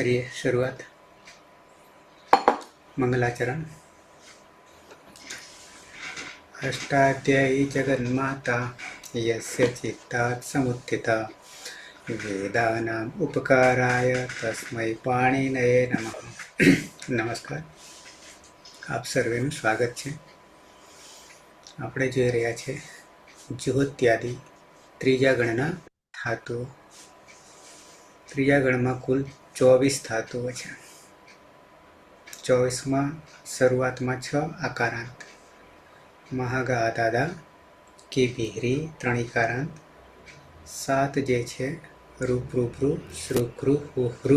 करिए शुरुआत। मंगलाचरण। अष्टाध्यायी जगन्माता यस्य चित्तात् समुत्थिता वेदानाम् उपकाराय तस्मै पाणिनये नमः। नमस्कार, આપ સર્વેનું સ્વાગત છે। આપણે જોઈ રહ્યા છે જ્યોત્યાદિ ત્રીજા ગણના ધાતુઓ। ત્રીજા ગણમાં કુલ 24 ધાતુઓ છે। 24માં શરૂઆતમાં 6 આકારાંત, મહાગા દાદા કે વિહરી 3 ઇકારાંત, 7 જે છે રૂપરૂપરૂ શ્રુકૃ હુહૃ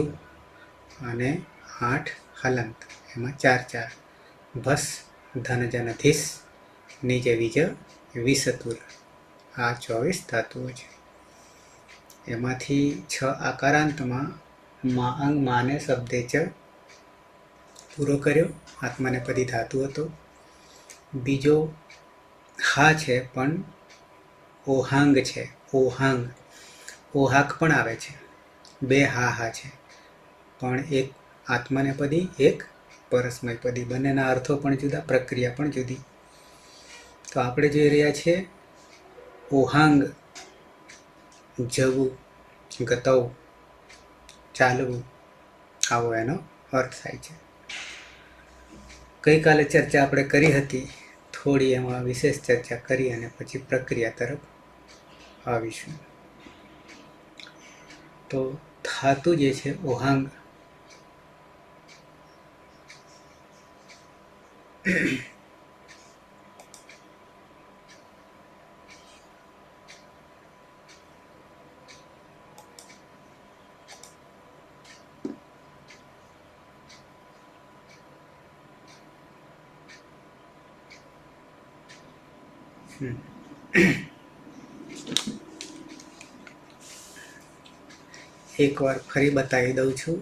અને 8 હલંત, એમાં 4 ભસ ધનજનધીસ નિજ વિજ વિસતુર। આ 24 ધાતુઓ છે। એમાંથી 6 આકારાંતમાં માઅંગ માને શબ્દે ચ પૂરો કર્યો, આત્માનેપદી ધાતુ હતો। બીજો હા છે પણ ઓહાંગ છે, ઓહાંગ ઓહાક પણ આવે છે, 2 હા છે, પણ એક આત્માનેપદી એક પરસ્મયપદી, બંનેના અર્થો પણ જુદા, પ્રક્રિયા પણ જુદી। તો આપણે જોઈ રહ્યા છીએ ઓહાંગ જવું, ગતવ ચાલવું, આવો એનો અર્થ થાય છે। ગઈકાલે ચર્ચા આપણે કરી હતી, થોડી એમાં વિશેષ ચર્ચા કરી અને પછી પ્રક્રિયા તરફ આવીશું। તો ધાતુ જે છે ઓહાંગ, એકવાર ફરી બતાવી દઉં છું।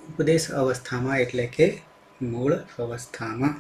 ઉપદેશ અવસ્થામાં એટલે કે મૂળ અવસ્થામાં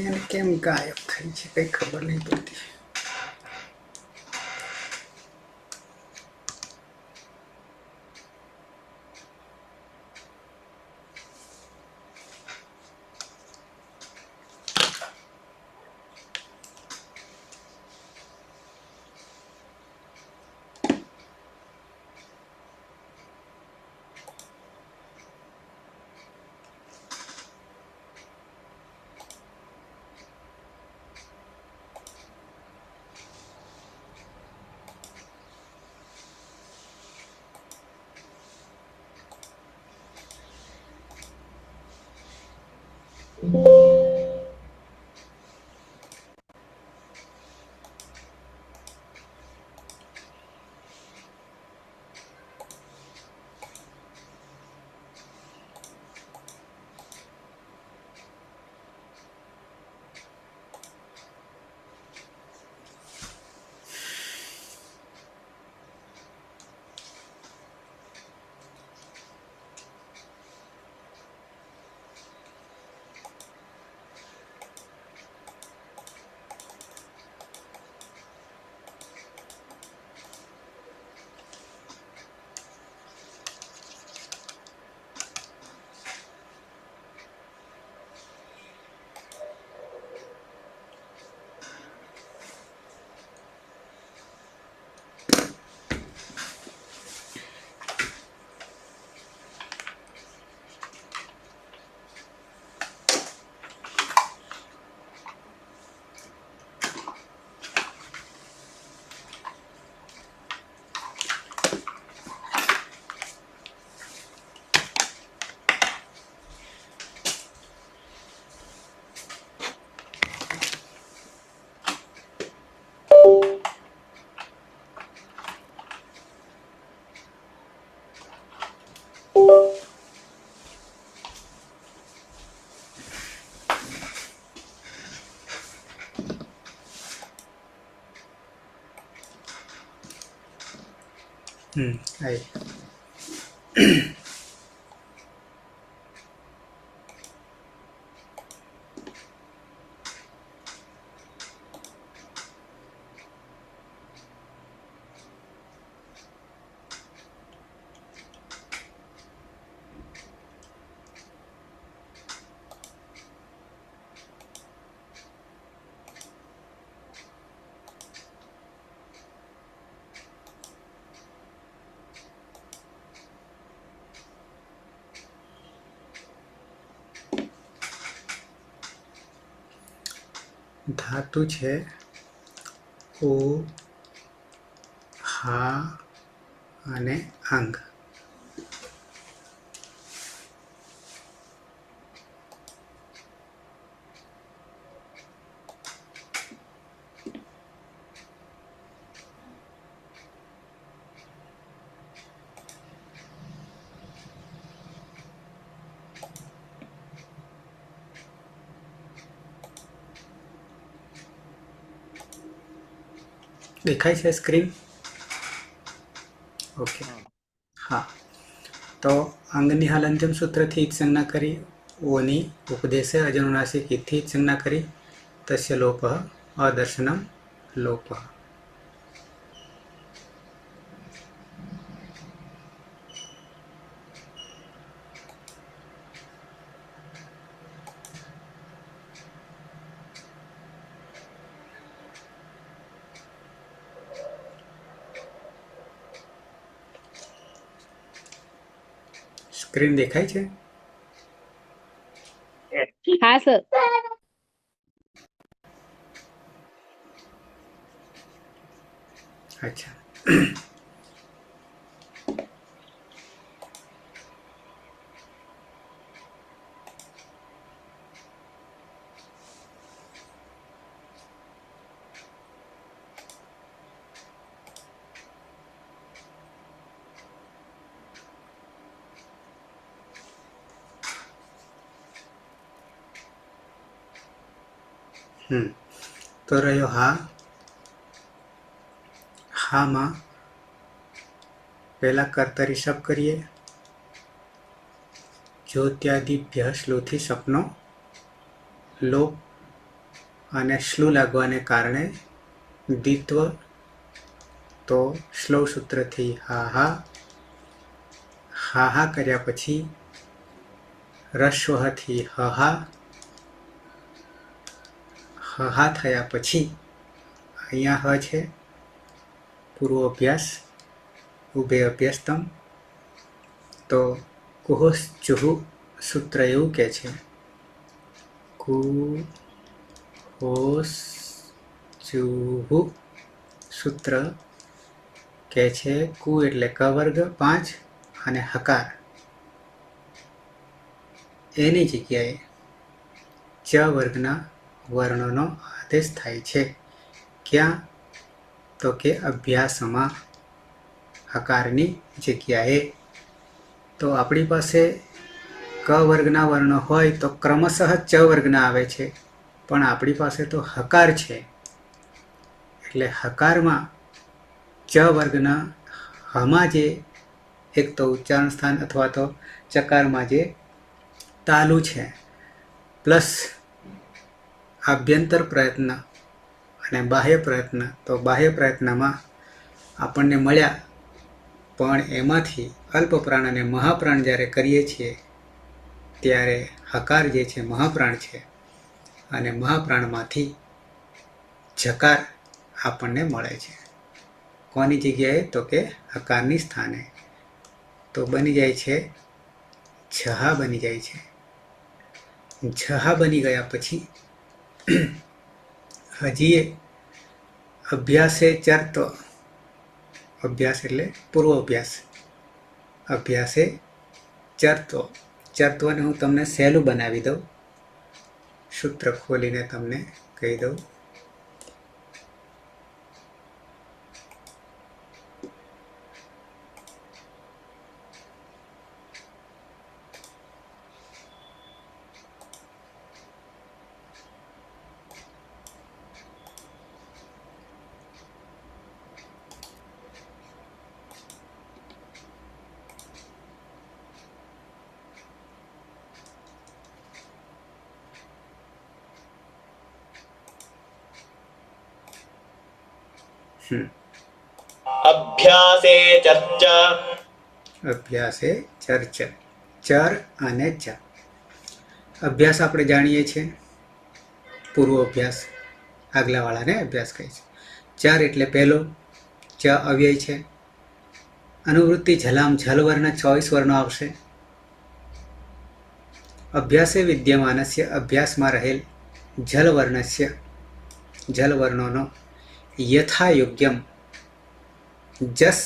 એને કેમ ગાયબ થઈ છે કઈ ખબર નહીં પડતી। आई। धातु है ओ हा અને અંગ। દેખાય છે સ્ક્રીન? ઓકે, હા। તો અંગની હાલ અંતિમ સૂત્રથી સંજ્ઞા કરી, ઓની ઉપદેશે અજનુનાસિક ઇથી સંજ્ઞા કરી, તસ્ય લોપ અદર્શનમ લોપ। સ્ક્રીન દેખાય છે? હા સર। અચ્છા। તો રહ્યો હા। હામાં પહેલા કર્તરી શપ કરીએ। જ્યોત્યાદિભ્ય શ્લુથી શપનો લોપ, અને શ્લુ લાગવાને કારણે દ્વિત્વ, તો શ્લૌ સૂત્રથી હા હા। હા હા કર્યા પછી રસ્વથી હહા। હહા થયા પછી અહીંયા હ છે, પૂર્વ અભ્યાસ, ઉભય અભ્યાસતમ। તો કુહોસ ચુહુ સૂત્ર એવું કે છે, કુહોસ ચુહુ સૂત્ર કે છે, કુ એટલે ક વર્ગ 5 અને હકાર એની જગ્યાએ ચ વર્ગના વર્ણોનો આદેશ થાય છે। ક્યાં? તો કે અભ્યાસમાં હકારની જગ્યાએ। તો આપણી પાસે ક વર્ગના વર્ણો હોય તો ક્રમશઃ ચ વર્ગના આવે છે, પણ આપણી પાસે તો હકાર છે, એટલે હકારમાં ચ વર્ગના હમાં જે એક તો ઉચ્ચારણ સ્થાન અથવા તો ચકારમાં જે તાલુ છે, પ્લસ આભ્યંતર પ્રયત્ન અને બાહ્ય પ્રયત્ન, તો બાહ્ય પ્રયત્નમાં આપણને મળ્યા, પણ એમાંથી અલ્પપ્રાણ અને મહાપ્રાણ જ્યારે કરીએ છીએ ત્યારે હકાર જે છે મહાપ્રાણ છે, અને મહાપ્રાણમાંથી જકાર આપણને મળે છે। કોની જગ્યાએ? તો કે હકારની સ્થાને। તો બની જાય છે ઝહા બની જાય છે। ઝહા બની ગયા પછી હજી અભ્યાસે ચરતો, અભ્યાસ એટલે પૂર્વ અભ્યાસ, અભ્યાસે ચરતો, ચરતોને હું તમને સહેલું બનાવી દઉં, સૂત્ર ખોલીને તમને કહી દઉં। અભ્યાસે ચર્ચા. અભ્યાસે ચર્ચા. ચર અને ચ. અભ્યાસ આપણે જાણીએ છીએ, પૂર્વ અભ્યાસ, આગલાવાળાને અભ્યાસ કહે છે. ચર એટલે પહેલો, ચ અવ્યય છે. અનુવૃત્તિ ઝલામ ઝલ વર્ણ 24 વર્ણો આવશે. અભ્યાસે વિદ્યમાનસ્ય, અભ્યાસમાં રહેલ, જલ વર્ણસ્ય, જલ વર્ણોનો, યથાયોગ્યમ, જસ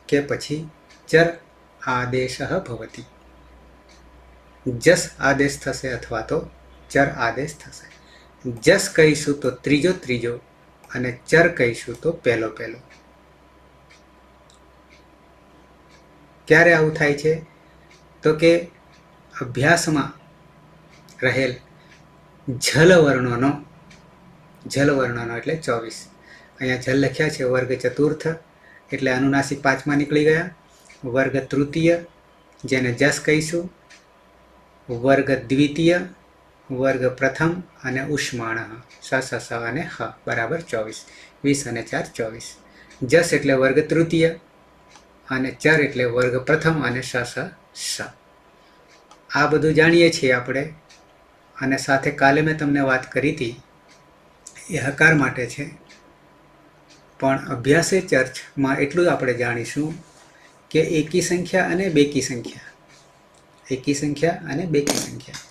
કે પછી ચર આદેશ ભવતી. જસ આદેશ થશે અથવા તો ચર આદેશ થશે. જસ કહીશું તો ત્રીજો ત્રીજો અને ચર કહીશું તો પહેલો પહેલો. ક્યારે આવું થાય છે? તો કે અભ્યાસમાં રહેલ જલવર્ણોનો, જલવર્ણોનો એટલે 24. અહીંયા જલ લખ્યા છે, વર્ગ ચતુર્થ એટલે અનુનાસિક 5માં નીકળી ગયા. વર્ગ તૃતીય જેને જસ કહીશું, વર્ગ દ્વિતીય, વર્ગ પ્રથમ અને ઉષ્માણ સ સ સ અને હ બરાબર 24. 20 અને 4 24. જસ એટલે વર્ગ તૃતીય અને ચર એટલે વર્ગ પ્રથમ અને સ સ સ. આ બધું જાણીએ છીએ આપણે. અને સાથે કાલે મેં તમને વાત કરી હતી એ હકાર માટે છે. પણ અભ્યાસે ચર્ચમાં એટલું આપણે જાણીશું કે એકી સંખ્યા અને બેકી સંખ્યા, એકી સંખ્યા અને બેકી સંખ્યા.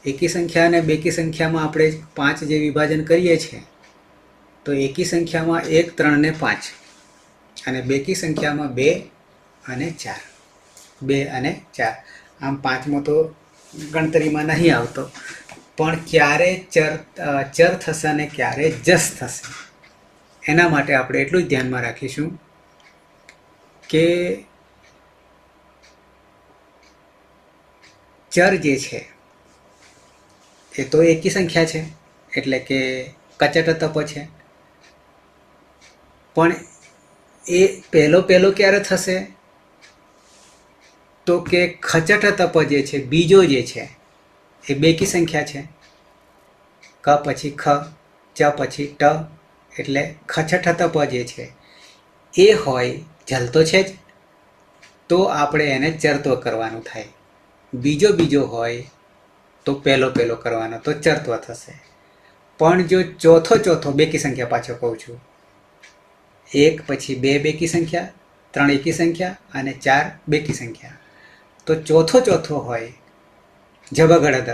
એકી સંખ્યા અને બેકી સંખ્યામાં આપણે 5 જે વિભાજન કરીએ છીએ તો એકી સંખ્યામાં 1, 3 ને 5 અને બેકી સંખ્યામાં 2 અને 4. 2 અને 4. આમ 5મો તો ગણતરીમાં નહીં આવતો, પણ ક્યારે ચર થશે અને ક્યારે જસ થશે એના માટે આપણે એટલું જ ધ્યાનમાં રાખીશું કે ચર જે છે એ તો એકી સંખ્યા છે એટલે કે કચટ તપ છે. પણ એ પહેલો ક્યારે થશે? તો કે ખચટ તપ જે છે, બીજો જે છે એ બેકી સંખ્યા છે. ક પછી ખ, ચ પછી ટ એટલે ખચટ તપ જે છે એ હોય, જલતો છે જ, તો આપણે એને ચરત્વ કરવાનું થાય. બીજો હોય તો પહેલો કરવાનો તો ચરત્વ થશે. પણ જો ચોથો બેકી સંખ્યા પાછો કહું છું, 1 પછી 2 બેકી સંખ્યા, 3 એકી સંખ્યા અને 4 બેકી સંખ્યા, તો ચોથો હોય જબગડદ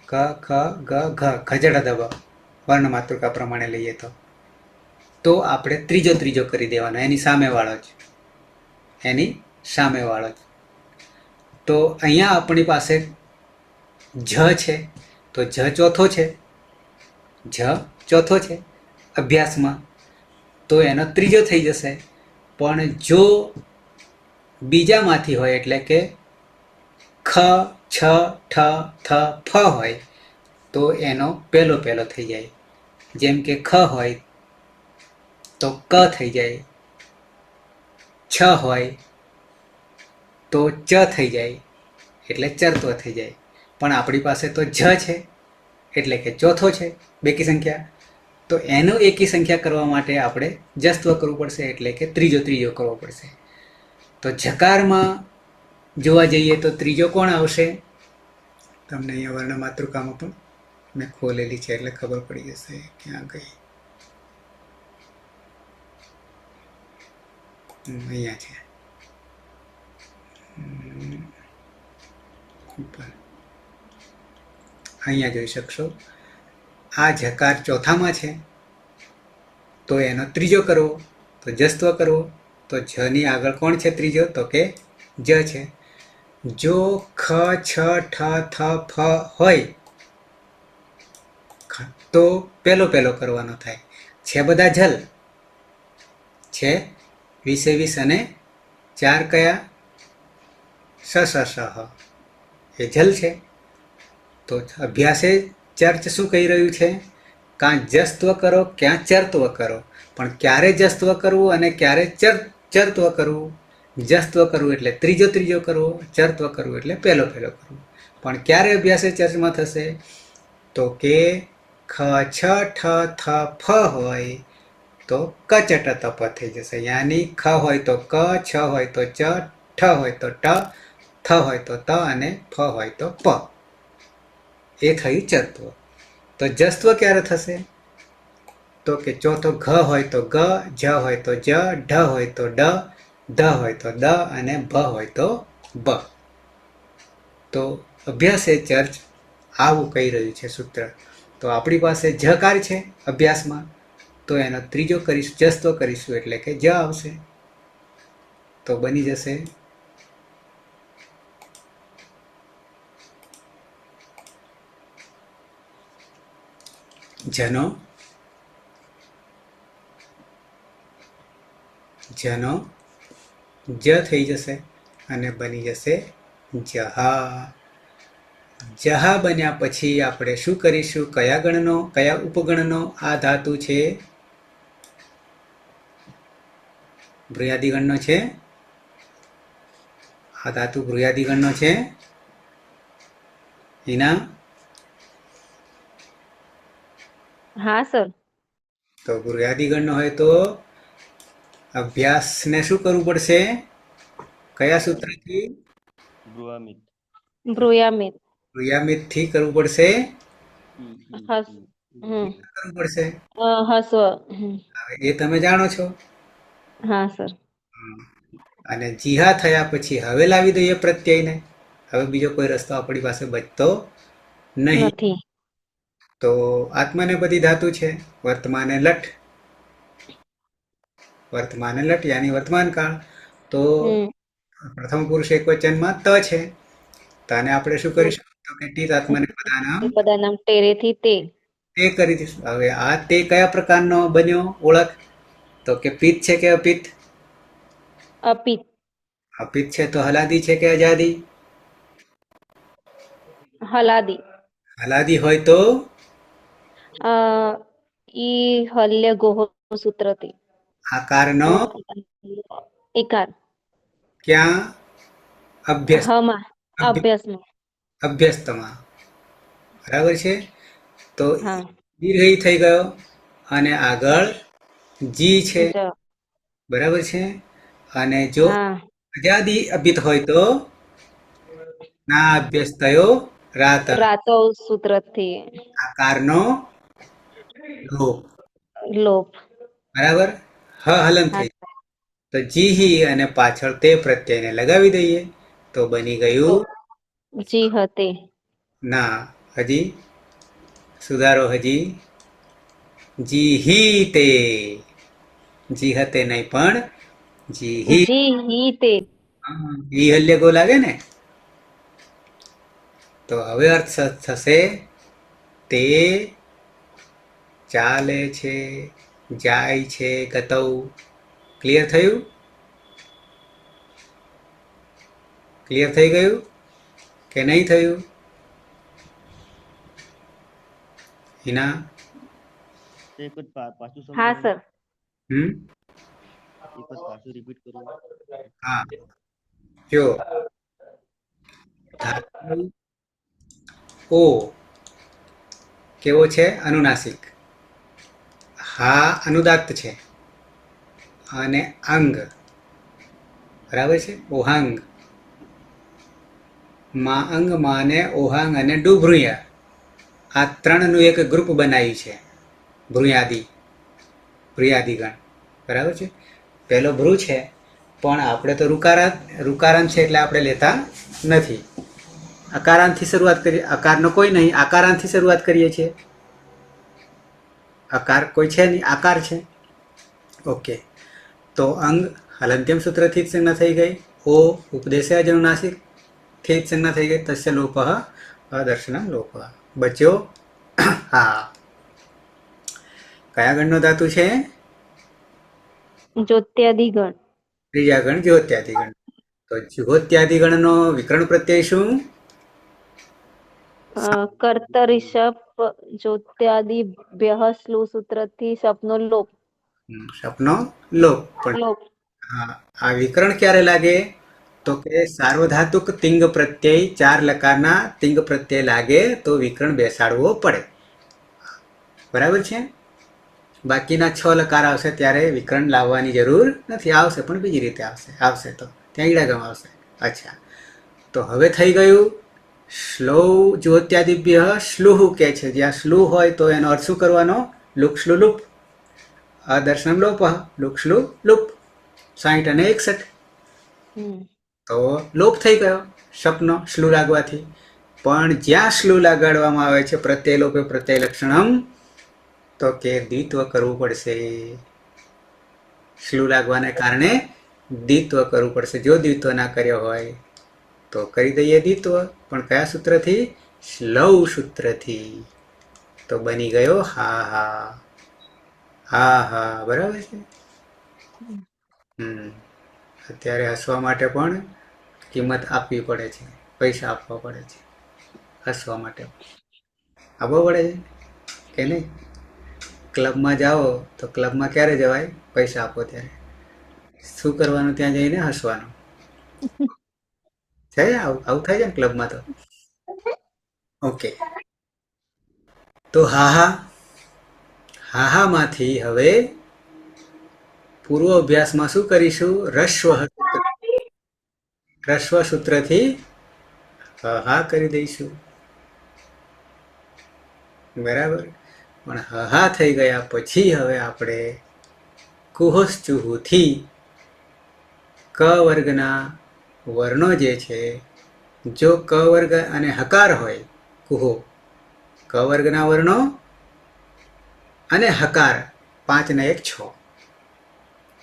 ક ખ ગ ઘ ખજડદ બ વર્ણ માતૃકા પ્રમાણે લઈએ તો આપણે ત્રીજો કરી દેવાનો, એની સામેવાળો જ. તો અહીંયા આપણી પાસે જ છે તો જ ચોથો છે અભ્યાસમાં, તો એનો ત્રીજો થઈ જશે. પણ જો બીજામાંથી હોય એટલે કે ખ, છ, ઠ, થ, ફ હોય તો એનો પહેલો થઈ જાય. જેમ કે ખ હોય તો ક થઈ જાય, છ હોય તો ચ થઈ જાય એટલે ચરત્વ થઈ જાય. પણ આપણી પાસે તો જ છે એટલે કે ચોથો છે બેકી સંખ્યા, તો એનો એકી સંખ્યા કરવા માટે આપણે જસ્ત્વ કરવું પડશે એટલે કે ત્રીજો કરવો પડશે. તો જકારમાં જોવા જઈએ તો ત્રીજો કોણ આવશે? તમને અહીંયા વર્ણ માતૃકામાં પણ મેં ખોલેલી છે એટલે ખબર પડી જશે ક્યાં ગઈ. અહીંયા છે ઉપર, અહીંયા જોઈ શકશો. આ જકાર ચોથામાં છે તો એનો ત્રીજો કરવો તો જસ્ત્વ કરવો. તો જની આગળ કોણ છે ત્રીજો? તો કે જ છે. જો ખ, છ, ઠ, થ, ફ હોય તો પહેલો કરવાનો થાય. છે બધા જલ છે, 20 અને 4 કયા? સ સ સ હ એ જલ છે. તો અભ્યાસે ચર્ચ શું કહી રહ્યું છે? કાં જસ્ત્વ કરો ક્યાં ચરત્વ કરો. પણ ક્યારે જસ્ત્વ કરવું અને ક્યારે ચરત્વ કરવું? જસ્ત્વ કરવું એટલે ત્રીજો કરવો, ચરત્વ કરવું એટલે પહેલો કરવું. પણ ક્યારે અભ્યાસે ચર્ચમાં થશે? તો કે ખ, છ, ઠ, થ, ફ હોય તો કચટ તપ થઈ જશે. યાની ખ હોય તો ક, છ હોય તો ચ, ઠ હોય તો ટ, થ હોય તો ત અને ફ હોય તો પ. એ થયું ચત્વ. તો જસ્ત્વ ક્યારે થશે? તો કે ચોથો ઘ હોય તો ગ, જ હોય તો જ, ઢ હોય તો ડ, ધ હોય તો દ અને ભ હોય તો બ. તો અભ્યાસે ચર્ચ આવું કહી રહ્યું છે સૂત્ર. તો આપણી પાસે જકાર છે અભ્યાસમાં, તો એનો ત્રીજો કરીશું, જસ્ત્વ કરીશું એટલે કે જ આવશે. તો બની જશે જનો જનો જ થઈ જશે અને બની જશે જહા. જહા બન્યા પછી આપણે શું કરીશું? કયા ગણનો, કયા ઉપગણનો આ ધાતુ છે? ભ્રુયાદિગણનો છે. આ ધાતુ ભ્રુયાદિગણનો છે. હિના? હા સર. તો ભ્રુયાદિગણનો હોય તો અભ્યાસને શું કરવું પડશે? કયા સૂત્રથી? ગૃહમિત ભ્રુયામિત. ભ્રુયામિતથી કરવું પડશે. હસ હમ કરવું પડશે. હસ્વ. હવે એ તમે જાણો છો. હા સર. અને જીહા થયા પછી હવે લાવી દઈએ પ્રત્યયને. હવે બીજો કોઈ રસ્તો આપણી પાસે બચતો નહીં. નથી. તો આત્માને બધી ધાતુ છે. વર્તમાને લઠ, વર્તમાને લટ યાની વર્તમાન કાળ. તો હમ પ્રથમ પુરુષ એકવચનમાં ત છે. તો આને આપણે શું કરીશું? તો કે ટીત આત્માને પદાનામ પદાનામ ટેરેથી તે. તે કરી દઈશું. હવે આ તે કયા પ્રકારનો બન્યો ઓળખ? તો કે પિત્ત છે કે અપિત્ત? અપિત. અપિત્ત છે તો હલાદી છે કે અજાદી? હલાદી. હલાદી હોય તો અ ઈ હલ્ય ગોહ સૂત્રથી. આકારનો એકાર. ક્યાં? અભ્યસ્ત હમાં અભ્યાસમાં. અભ્યસ્તમાં. બરાબર છે. તો હા. દીર્ઘઈ થઈ ગયો અને આગળ જી છે. જ. બરાબર છે. અને જો હા. અજાદી અભિત હોય તો ના અભ્યસ્તયો રાત. રાતો સૂત્રથી. આકારનો લોપ. લોપ. બરાબર. હ હલન હા થઈ. તો જીહી અને પાછળ તે પ્રત્યયને લગાવી દઈએ તો બની તો ગયું. જી હતે. ના, હજી સુધારો. હજી જીહી તે. જી હતે નહીં પણ જીહી. જી હી તે. ઈ હલ્ય ગો લાગે ને. તો હવે અર્થ થશે તે ચાલે છે, જાય છે, ગતૌ. ક્લિયર થયું? ક્લિયર થઈ ગયું કે નહીં થયું? હિના? એક જ પાછું હા સમજાવો. સર. એક જ પાછું રિપીટ કરો. હા, જો ધાતુ ઓ કેવો છે? અનુનાસિક. હા અનુદાત્ત છે અને અંગ બરાબર છે. ઓહાંગ, મા અંગ, માને ઓહાંગ અને ડુભૃયા, આ ત્રણનું એક ગ્રુપ બનાવ્યું છે ભ્રુયાદી, ભ્રુયાદિગણ. બરાબર છે. પહેલો ભ્રુ છે પણ આપણે તો રુકારાંત છે એટલે આપણે લેતા નથી. અકારાંતથી શરૂઆત કરીએ. અકારનો કોઈ નહીં, આકારાંતથી શરૂઆત કરીએ છીએ. અકાર કોઈ છે નહીં, આકાર છે. ઓકે. તો અંગ હલંત્યમ સૂત્રથી જ સંજ્ઞા થઈ ગઈ. ઓ ઉપદેશે અજનુનાસિક થી જ સંજ્ઞા થઈ ગઈ. તસ્ય લોપ અદર્શનમ લોપ. બચ્યો. હા. કયા ગણનો ધાતુ છે? જ્યોત્યાદિગણ. ત્રીજા ગણ જ્યોત્યાદિગણ. તો જ્યોત્યાદિગણનો વિકરણ પ્રત્યય શું? કર્તરિષપ જ્યોત્યાદિભ્યઃ સ્લુ સૂત્રથી સપનો લોપ. સપનો લોપ. પણ લોપ. હા, આ વિકરણ ક્યારે લાગે? તો કે સાર્વધાતુક તિંગ પ્રત્યય, ચાર લકારના તિંગ પ્રત્યય લાગે તો વિકરણ બેસાડવો પડે. બરાબર છે. બાકીના 6 લકાર આવશે ત્યારે વિકરણ લાવવાની જરૂર નથી. આવશે પણ બીજી રીતે આવશે તો ત્યાં ઈડાગમ આવશે. અચ્છા, તો હવે થઈ ગયું શ્લૌ જ્યોત્યાદિભ્ય શ્લુહ કે છે. જ્યાં શ્લુ હોય તો એનો અર્થ શું કરવાનો? લુક શ્લુ લુપ, અદર્શનમ લોપ, લુક શ્લુ લુપ. 60 અને 61 હમ તો લોપ થઈ ગયો શપનો શ્લુ લાગવાથી. પણ જ્યાં શ્લુ લગાડવામાં આવે છે પ્રત્યય લોપે પ્રત્યય લક્ષણમ, તો કે દ્વિત્વ કરવું પડશે. શ્લુ લાગવાને કારણે દ્વિત્વ કરવું પડશે. જો દ્વિત્વ ના કર્યો હોય તો કરી દઈએ દ્વિત્વ, પણ કયા સૂત્રથી? શ્લૌ સૂત્રથી. તો બની ગયો હા હા. હા હા, બરાબર છે. અત્યારે હસવા માટે પણ કિંમત આપવી પડે છે, પૈસા આપવા પડે છે હસવા માટે. આપવો પડે છે કે નહીં? ક્લબમાં જાઓ તો ક્લબમાં ક્યારે જવાય? પૈસા આપો ત્યારે. શું કરવાનું ત્યાં જઈને? હસવાનું. છે આવું થાય છે ને ક્લબમાં તો. ઓકે, તો હા માંથી હવે પૂર્વ અભ્યાસમાં શું કરીશું? રસ્વ સૂત્રથી હા કરી દઈશું. બરાબર. પણ હા થઈ ગયા પછી હવે આપણે કુહોશ્ચુહુથી ક વર્ગના વર્ણો જે છે, જો ક વર્ગ અને હકાર હોય, કુહો ક વર્ગના વર્ણો અને હકાર 5 ને 1 6,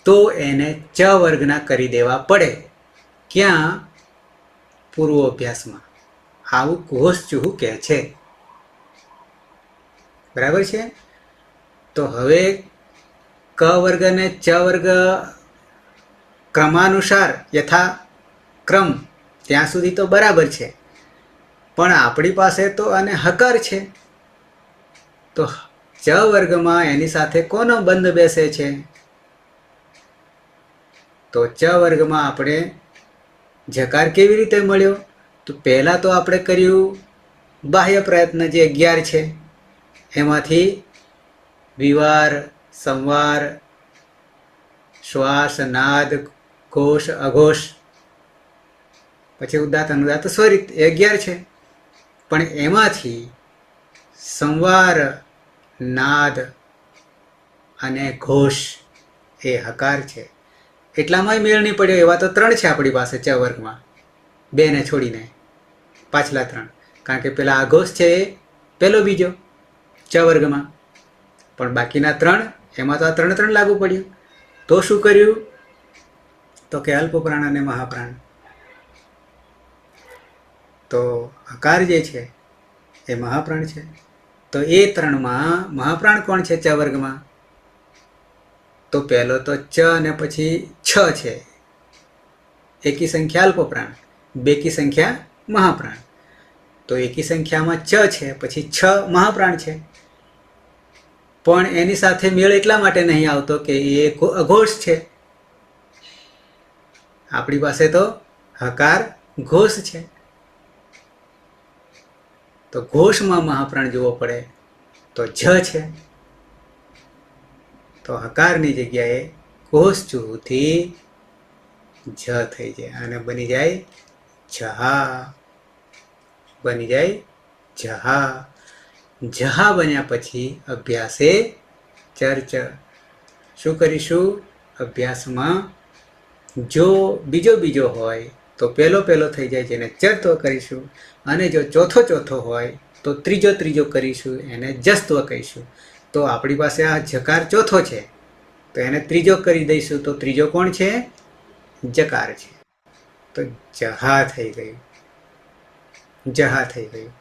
તો એને ચ વર્ગના કરી દેવા પડે. ક્યાં? પૂર્વ અભ્યાસમાં. આવું કુહોશ્ચુહુ કહે છે. બરાબર છે. તો હવે ક વર્ગ અને ચ વર્ગ ક્રમાનુસાર યથા ક્રમ ત્યાં સુધી તો બરાબર છે, પણ આપણી પાસે તો અને હકાર છે, તો ચ વર્ગમાં એની સાથે કોનો બંધ બેસે છે? તો ચ વર્ગમાં આપણે જકાર કેવી રીતે મળ્યો? તો પહેલા તો આપણે કર્યું બાહ્ય પ્રયત્ન જે 11 છે, એમાંથી વિવાર, સંવાર, શ્વાસ, નાદ, ઘોષ, અઘોષ, પછી ઉદાત્ત, અનુદાત્ત, સ્વરિત, 11 છે. પણ એમાંથી સંવાર, નાદ અને ઘોષ એ હકાર છે. એટલામાં મેળ નહીં પડ્યો. એવા તો 3 છે આપણી પાસે ચ વર્ગમાં, 2 ને છોડીને પાછલા 3. કારણ કે પેલા અઘોષ છે એ પેલો બીજો ચ વર્ગમાં, પણ બાકીના 3 એમાં તો આ 3 લાગુ પડ્યું. તો શું કર્યું? તો કે અલ્પપ્રાણ અને મહાપ્રાણ. તો હકાર જે છે એ મહાપ્રાણ છે. તો એ 3માં મહાપ્રાણ કોણ છે ચ વર્ગમાં? તો પહેલો તો ચ અને પછી 6 છે, એકી સંખ્યા અલ્પપ્રાણ, બેકી સંખ્યા મહાપ્રાણ. તો એકી સંખ્યામાં ચ છે, પછી 6 મહાપ્રાણ છે. પણ એની સાથે મેળ એટલા માટે નહીં આવતો કે એ અઘોષ છે. આપણી પાસે તો હકાર ઘોષ છે, તો ઘોષમાં મહાપ્રાણ જોવો પડે તો જ છે. તો હકારની જગ્યાએ ઘોષચુથી જ થઈ જાય અને બની જાય જહા. બની જાય જહા. જહા બન્યા પછી અભ્યાસે ચર્ચ. શું કરીશું? અભ્યાસમાં જો બીજો હોય તો પહેલો થઈ જાય, જેને ચરત્વ કરીશું. અને જો ચોથો હોય તો ત્રીજો કરીશું, એને જસ્ત્વ કહીશું. તો આપણી પાસે આ જકાર ચોથો છે, તો એને ત્રીજો કરી દઈશું. તો ત્રીજો કોણ છે? જકાર છે. તો જહા થઈ ગયું. જહા થઈ ગયું.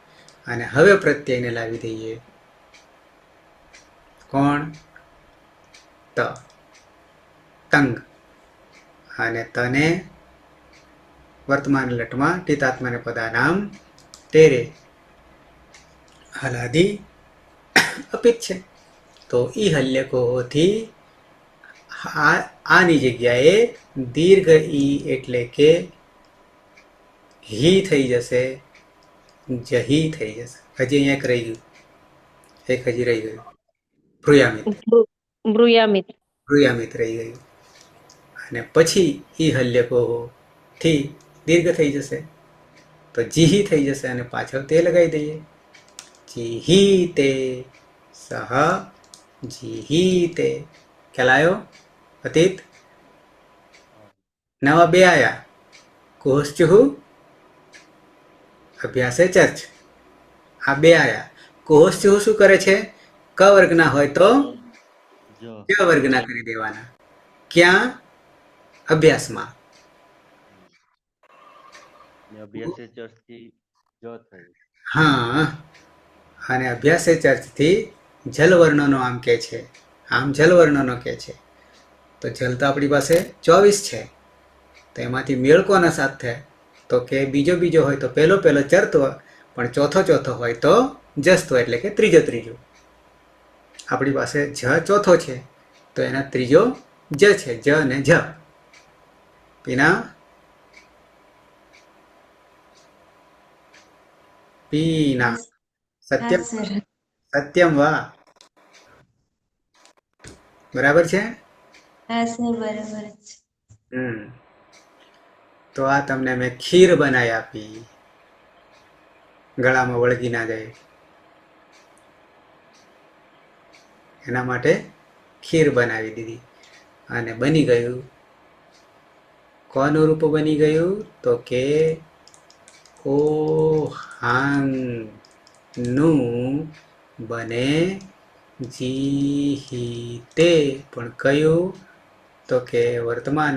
અને હવે પ્રત્યયને લાવી દઈએ. કોણ? ત. તંગ. અને તને વર્તમાન લટમાં ટીતાત્માને પદાનામ તેરે હલાદી અપિત છે. તો ઈ હલ્યકોથી આની જગ્યાએ દીર્ઘ ઈ એટલે કે હી થઈ જશે, જહી થઈ જશે. હજી અહીંયા એક રહી ગયું, એક હજી રહી ગયું. ભ્રુયામિત. બ્રુયામિત. બ્રુયામિત રહી ગયું. અને પછી ઈ હલ્યકોહો થી દીર્ઘ થઈ જશે તો જીહી થઈ જશે અને પાછળ તે લગાવી દઈએ. જીહી તે સહ જીહી તે. ખ્યાલ આવ્યો? અતીત નવા બે આયા. કોશ્ચુહુ અભ્યાસે ચર્ચ. આ બે આયા. કોશ્ચુહુ શું કરે છે? ક વર્ગના હોય તો જ ક વર્ગના કરી દેવાના. ક્યાં? અભ્યાસમાં. ને અભ્યાસે ચર્ચથી જ થયું. હા, અને અભ્યાસે ચર્ચથી જલવર્ણનો આમ કે છે. આમ જલવર્ણનો કે છે. તો જલ તો આપણી પાસે 24 છે. તો એમાંથી મેળ કોના સાથ થાય? તો કે બીજો હોય તો પહેલો ચરત્વ, પણ ચોથો હોય તો જસ્ત્વ, એટલે કે ત્રીજો. આપણી પાસે જ ચોથો છે તો એના ત્રીજો જ છે. જ ને જ. પીના પીના સત્યમ સત્યમ વા. બરાબર છે? તો આ તમને મેં ખીર બનાવી આપી. ગળામાં વળગી ના જાય એના માટે ખીર બનાવી દીધી અને બની ગયું. કોનું રૂપ બની ગયું? તો કે ઓહાંગ નું બને જીહિતે. પણ કયું? તો કે વર્તમાન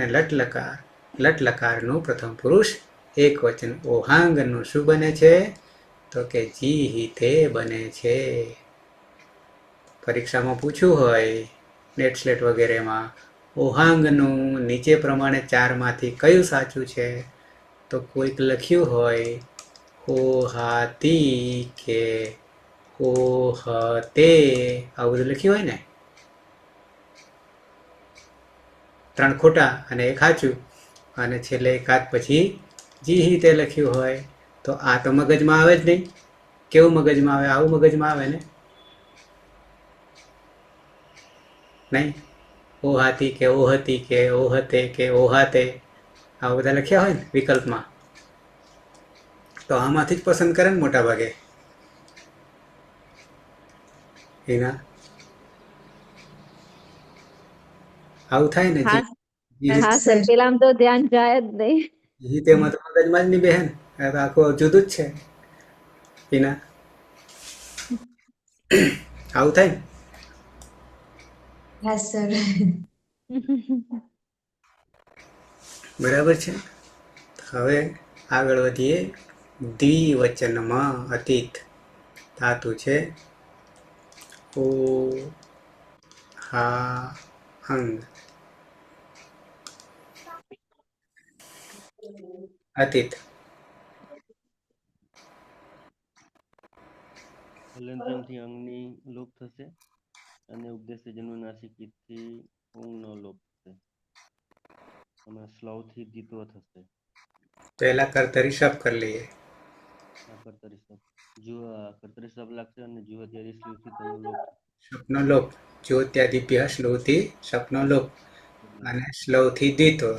લટલકારનું પ્રથમ પુરુષ એક વચન ઓહાંગનું શું બને છે? તો કે જીહિતે બને છે. પરીક્ષામાં પૂછ્યું હોય નેટ સ્લેટ વગેરેમાં, ઓહાંગનું નીચે પ્રમાણે 4 માંથી કયું સાચું છે? તો કોઈક લખ્યું હોય ઓહાતી કે ઓહતે, આવું બધું લખ્યું હોય ને. 3 ખોટા અને 1 સાચું, અને છેલ્લે એકાદ પછી જીહિતે લખ્યું હોય. તો આ તો મગજમાં આવે જ નહીં. કેવું મગજમાં આવે? આવું મગજમાં આવે ને. નહીં? ઓહાતી કે ઓહતી કે ઓહતે કે ઓહાતે, આવા બધા લખ્યા હોય ને વિકલ્પમાં, તો આમાંથી જ પસંદ કરે ને મોટા ભાગે. એના આવું થાય ને. હા સર, પેલામાં તો ધ્યાન જાય જ નહીં. તેમાં તો મગજમાં જ નહીં બેહન. આ તો આખું જુદું જ છે. એના આવું થાય ને. બરાબર છે. હવે આગળ વધીએ. દ્વિવચનમાં અતીત ધાતુ છે ઓ હા હંગ. અતીત હલનચલનથી અંગની લોપ થશે અને ઉપદેશ જન્મનાસિકથી ઊંઘનો લોપ થશે. અને સ્લવથી દ્વિત્વ થશે. પહેલા કર્તરી શબ્દ કરી લઈએ. આ કર્તરી શબ્દ કર્તરી શબ્દ લાગશે અને જુહ ત્યારે સ્લીવથી તનો લોપ થશે. સ્વપ્નો લોપ. જ્યોત્યાદિભ્ય શ્લોથી સ્વપ્નો લોપ અને શ્લોથી દ્વિત્વ.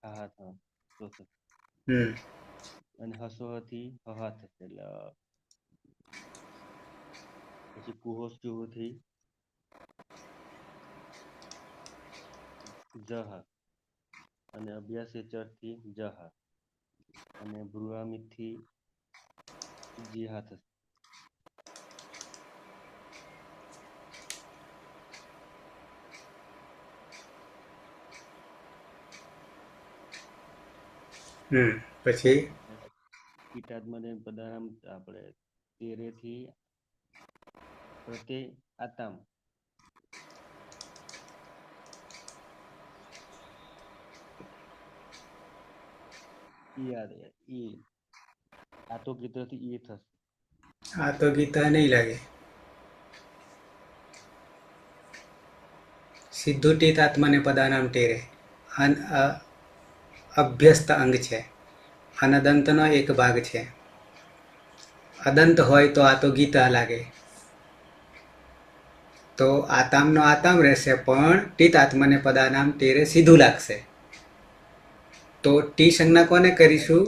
હા તો થશે. અને હસોહથી હહા થશે. એટલે પછી કુહોશ જુહથી જહા, અને અભ્યાસ ચરથી જહા, અને ભ્રુઆમિતથી જીહા થશે. પછી કીટાત્મને પદાનામ આપણે તેરેથી પ્રત્યય આતામ. આ તો ગીતથી ઈ થશે. આ તો ગીતા નહીં લાગે. સીધું ટીત આત્માને પદાનામ ટેરે. અભ્યસ્ત અંગ છે. અનદંતનો એક ભાગ છે. અદંત હોય તો આ તો ગીતા લાગે. તો આતામનો આતામ રહેશે, પણ ટીત આત્મને પદાનામ તેરે સીધું લાગશે. તો ટી સંજ્ઞા કોને કરીશું?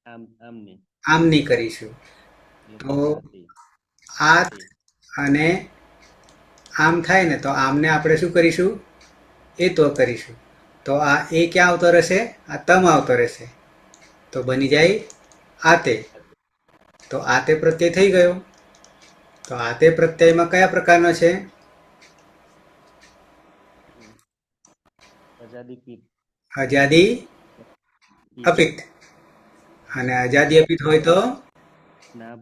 આમને આમની કરીશું. એટલે તો પછી આ અને આમ થાય ને, તો આમને આપણે શું કરીશું? એ તો કરીશું. તો આ એ ક્યાં આવતો રહેશે? આ તમ આવતો રહેશે. તો બની જાય આતે. તો આતે પ્રત્યય થઈ ગયો. તો આતે પ્રત્યયમાં કયા પ્રકારનો છે? અજાદી અપિત. અને અજાદી અપિત હોય તો ના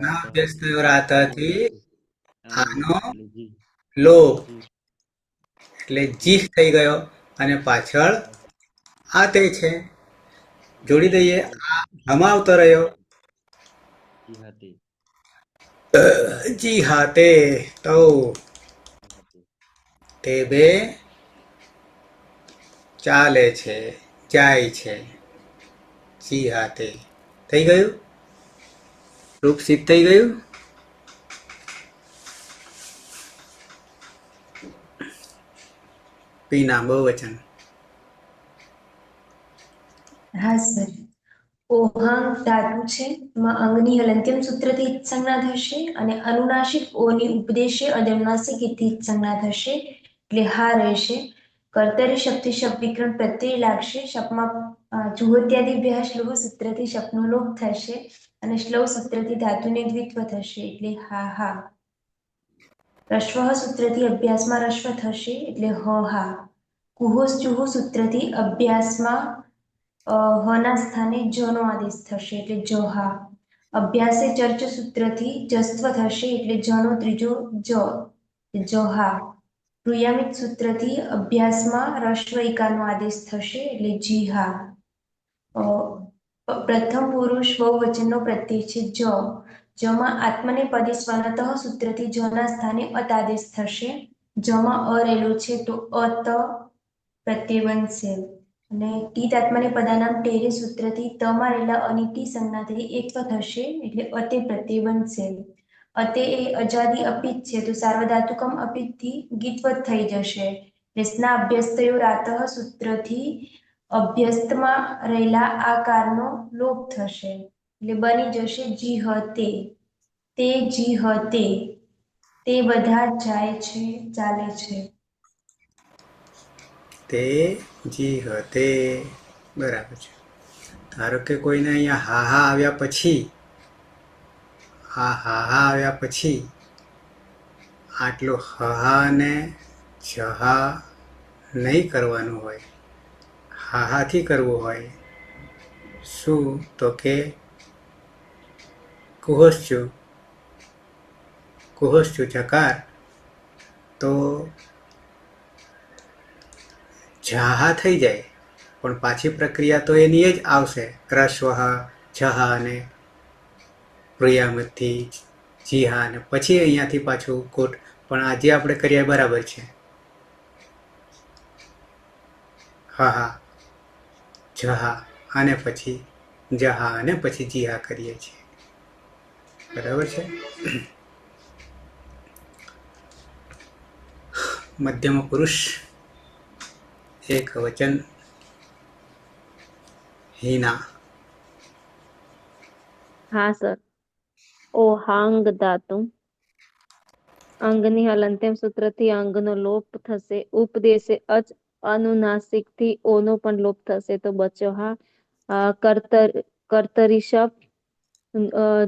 ના અભ્યસ્તયોરાતથી આનો એટલે જી લોપ, એટલે જીહ થઈ ગયો અને પાછળ આતે છે. જોડી દઈએ. આ હમાં આવતો રહ્યો. જીહાતે જી હા તે. તો તે બે ચાલે છે, જાય છે. જી હા તે થઈ ગયું. રૂપ સિદ્ધ થઈ ગયું. પીના બહુવચન. હા સર. ઓહાંગ ધાતુ છે, એમાં અંગની હલંત્યમ સૂત્રથી જ સંજ્ઞા થશે અને અનુનાસિક ઓની ઉપદેશે અનુનાસિક ઇથી જ સંજ્ઞા થશે, એટલે હા રહેશે. કર્તરી શબ્દથી શબ્દ વિકરણ પ્રત્યય લાગશે. શબ્દમાં જુહોત્યાદિભ્યઃ શ્લોહ સૂત્રથી શબ્દનો લોપ થશે અને શ્લોહ સૂત્રથી ધાતુને દ્વિત્વ થશે, એટલે હા હા. રસ્વ સૂત્રથી અભ્યાસમાં રસ્વ થશે, એટલે હ હા. કુહુસ ચુહુ સૂત્રથી અભ્યાસમાં હના સ્થાને જનો આદેશ થશે, એટલે જહા. અભ્યાસે ચર્ચ સૂત્રથી જસ્વ થશે, એટલે જનો ત્રીજો જહા. ક્રિયામિત સૂત્રથી અભ્યાસમાં રસ્વ ઇકારનો આદેશ થશે, એટલે જીહા. પ્રથમ પુરુષ બહુવચનનો પ્રત્યય છે જ. જમાં આત્મને સ્વનતઃ સૂત્રથી જના સ્થાને અત આદેશ થશે. જમાં અ રહેલું છે તો અત પ્રત્યય બનશે. અને ટીત આત્મને પદાનામ ટેરે સૂત્રથી તમા રહેલા અનિતિ સંજ્ઞા થઈ એકવ થશે, એટલે અતે પ્રત્યય બનશે. અતે એ અજાદી અપિત છે, તો સાર્વધાતુકમ અપિતથી ગીતવત થઈ જશે. રેસના અભ્યસ્તયો રાતઃ સૂત્રથી અભ્યસ્તમાં રહેલા આકારનો લોપ થશે, એટલે બની જશે જીહતે. તે જીહતે. તે બધા જાય છે, ચાલે છે. તે જી હતે. બરાબર છે. ધારો કે કોઈને અહીંયા હા હા આવ્યા પછી, આવ્યા પછી આટલો હા ને જહા નહીં કરવાનું હોય, હાહાથી કરવું હોય. શું? તો કે કુહોશ્ચુ ચકાર. તો જાહા થઈ જાય, પણ પાછી પ્રક્રિયા તો એની જ આવશે. રસ્વ જહા અને પ્રિયામથી જીહા અને પછી અહીંયાથી પાછું કોટ. પણ આજે આપણે કરીએ બરાબર છે. હા જહા અને પછી જહા અને પછી જીહા કરીએ છીએ. બરાબર છે. મધ્યમ પુરુષ એક વચન હીના. હા સર. ઓહાંગ ધાતુ અંગની હલંત્યમ સૂત્રથી અંગનો લોપ થશે. ઉપદેશે અચ અનુનાસિક થી ઓનો પણ લોપ થશે, તો બચ્યો હા. કર્તરી શબ્દ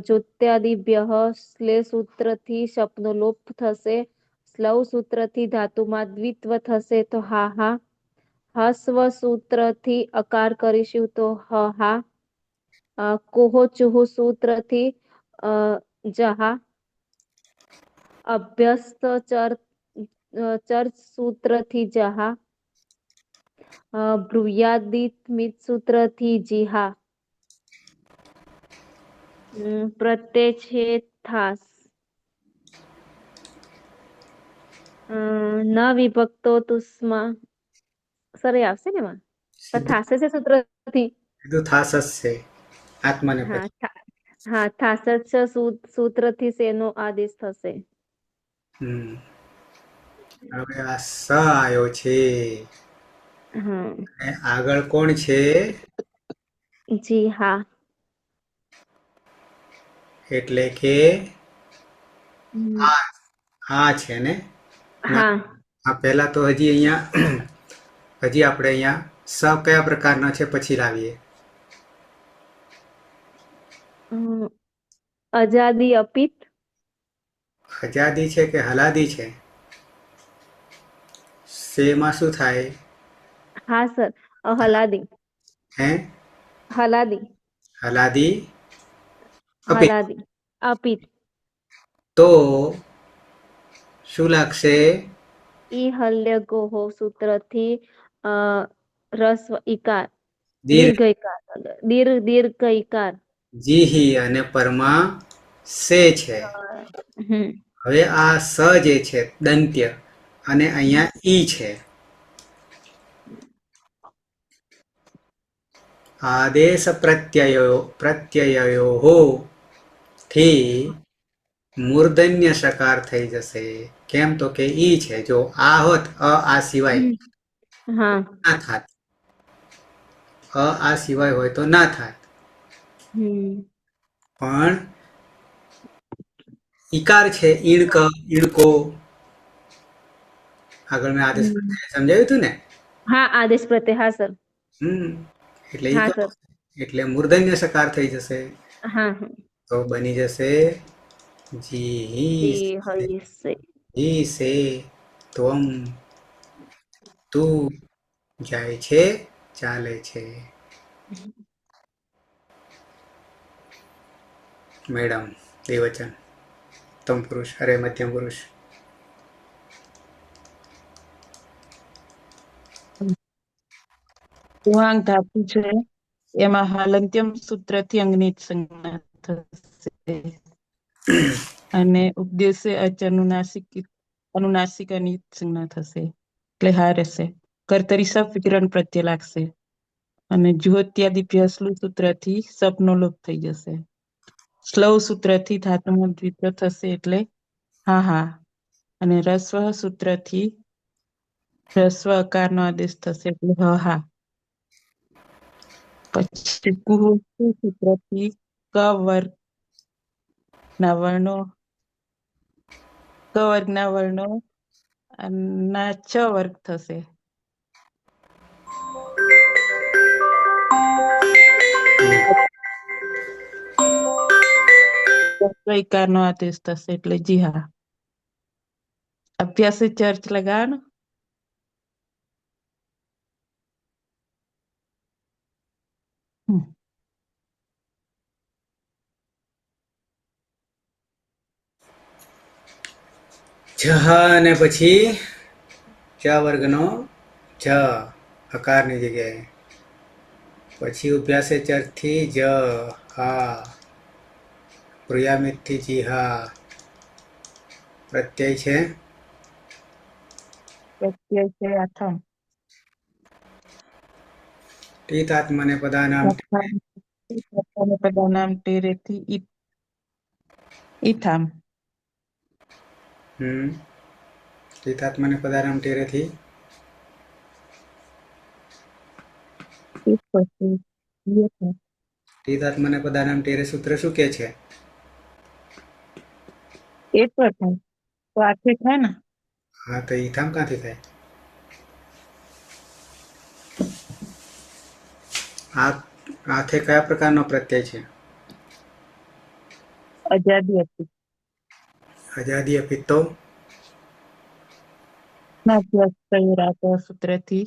જોત્યાદિભ્ય શ્લે સૂત્રથી શબ્દનો લોપ થશે. સ્લવ સૂત્રથી ધાતુમાં દ્વિત્વ થશે, તો હા હા. હસ્વ સૂત્રથી અકાર કરીશું, તો હ હા. કોહો ચુહુ સૂત્રથી જહા. અભ્યસ્ત ચર્ચ સૂત્રથી જહા. બ્રુયાદિત મિત સૂત્રથી જીહા. પ્રત્યય છે થાસ. ન વિભક્તો તુસ્મા. સર એ આવશે ને એમાં? પણ થાશે છે સૂત્રથી. સીધું થાસ જ છે આત્માને પછી. હા થાસત સૂત્રથી શેનો આદેશ થશે? હમ હવે આ સ આવ્યો છે હા અને આગળ કોણ છે? જી હા. એટલે કે હમ, આ છે ને ના, હા. આ પહેલા તો હજી અહીંયા હજી આપણે અહીંયા સ કયા પ્રકારનો છે પછી લાવીએ. અમ, આઝાદી અપિત. આઝાદી છે કે હલાદી છે? શેમાં શું થાય? હા સર. હલાદી. હે હલાદી. હલાદી અપી હલાદી અપિત. તો શું લાગશે? ઈ હલ્ય ગોહો સૂત્રથી અ રસ્વ ઈકાર દીર્ઘ દીર્ઘ ઈકાર દીર્ઘ ઈકાર. જીહી અને પરમાં સે છે. હમ હવે આ સ જે છે દંત્ય અને અહીંયા ઈ છે. આદેશ પ્રત્યયો થી મૂર્ધન્ય સકાર થઈ જશે. કેમ તો કે ઈ છે. જો આ હોત આ સિવાય હા. ના થાત. આ સિવાય હોય તો ના થાત. હમ પણ ઈકાર છે ઈણક ઈણકો. આગળ મેં આદેશ હમ. પ્રત્યય સમજાવ્યું હતું ને? હા આદેશ પ્રત્યય. હા સર. હમ એટલે ઈ હા કરો સર. એટલે મૂર્ધન્ય સકાર થઈ જશે. હા હા. તો બની જશે જી જી હઈ સે. જી સે ત્વમ તું જાય છે ચાલે છે. મેડમ દ્વિવચન ઉત્તમ પુરુષ અરે મધ્યમ પુરુષ. ઉહાંગ ધાતુ છે એમાં હાલંત્યમ સૂત્રથી અંગની સંજ્ઞા થશે અને ઉપદેશે અનુનાસિકાની સંજ્ઞા થશે એટલે હા રહેશે. કર્તરી સપ વિકરણ પ્રત્યય લાગશે અને જુહોત્યાદિભ્ય સ્લું સૂત્રથી સપનો લોપ થઈ જશે. સ્લવ સૂત્રથી ધાતુમાં દ્વિત્વ થશે એટલે હા હા અને રસ્વ સૂત્રથી રસ્વ અકારનો આદેશ થશે એટલે હ હા. પછી કુહુ સૂત્રથી ક વર્ગના વર્ણો ના ચ વર્ગ થશે. ઈકારનો આદેશ થશે એટલે જી હા. અભ્યાસ ચર્ચ લગાવવાનો. જહ અને પછી ચ વર્ગનો જ હકારની જગ્યાએ. પછી અભ્યાસે ચરથી જ હા પ્રિયામિતથી જી હા પ્રત્યય છે પ્રત્યય છે આથમ. ટીતાત્મને પદાનામ પદાનામ ટેરેથી ઈથામ. ટીતાત્મને પદાનામ ટેરેથી ટીતાત્મને પદાનામ ટેરે સૂત્ર શું કે છે? એ તો થાય તો આથી થાય ને. હા તો ઈથામ ક્યાંથી થાય? આથે કયા પ્રકારનો પ્રત્યય છે? આઝાદી હતી. આઝાદી અપિત તો સૂત્રથી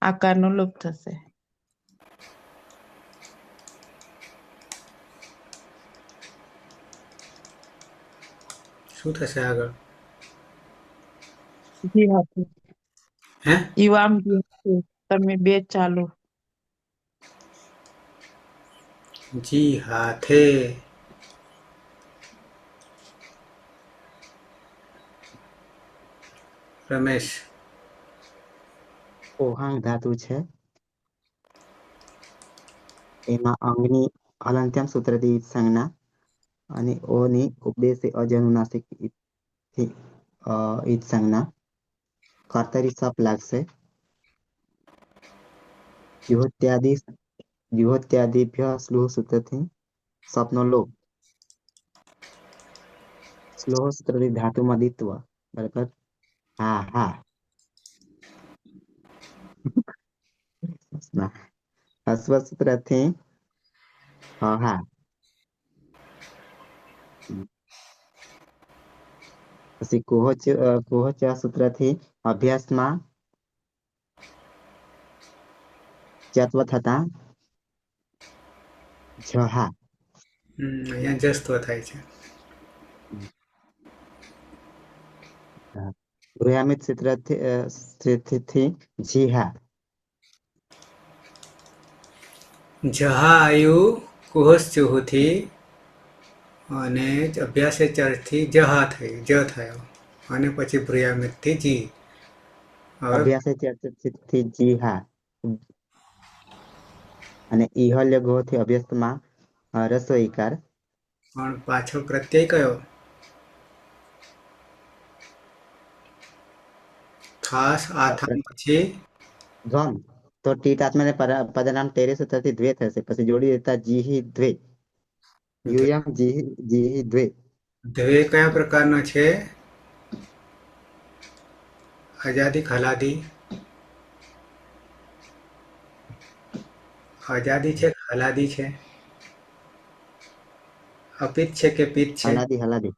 આકારનો લોપ થશે. શું થશે આગળ? જી હાથી હે ઈવામ તમે બે ચાલો. જી હાથે રમેશ ઓહાંગ ધાતુ છે એમાં અંગની હલંત્યમ સૂત્રથી સંજ્ઞા અને ઓની ઉપદેશ અજનુનાસિક થી ઈજ સંજ્ઞા કર્તરી સપ લાગશે. જુહોત્યાદિભ્ય સ્લુહ સૂત્રથી સપનો લોપ. સ્લોહ સૂત્રથી ધાતુમાં દિત્વ. બરાબર. હા હા. હસ્વ સૂત્રથી હા. પછી કુહોચ સૂત્રથી અભ્યાસમાં ચત્વ થતા જહા. અહીંયા જસ્ત્વ થાય છે. ગૃહ્યામિત સૂત્રથી જીહા. જહા આયુ કુહસ્ચુહુથી અને અભ્યાસે ચરથી જહા થઈ જ થયો અને પછી ભ્રુયામિતથી જી. હવે અભ્યાસે જીહા. અને ઈહલ્ય ગોથી અભ્યાસમાં રસ્વ ઈકાર. પણ પાછો પ્રત્યય કયો? ખાસ આથમ પછી ધ્વમ. તો ટીટ આત્માને પદનામ તેરે સૂત્રથી દ્વે થશે. પછી જોડી દેતા જીહી દ્વે. યુયમ જીહી દ્વે. દ્વે કયા પ્રકારનો છે? આઝાદી ખલાદી. આઝાદી છે ખલાદી છે? અપિત છે કે પિત છે? હલાદી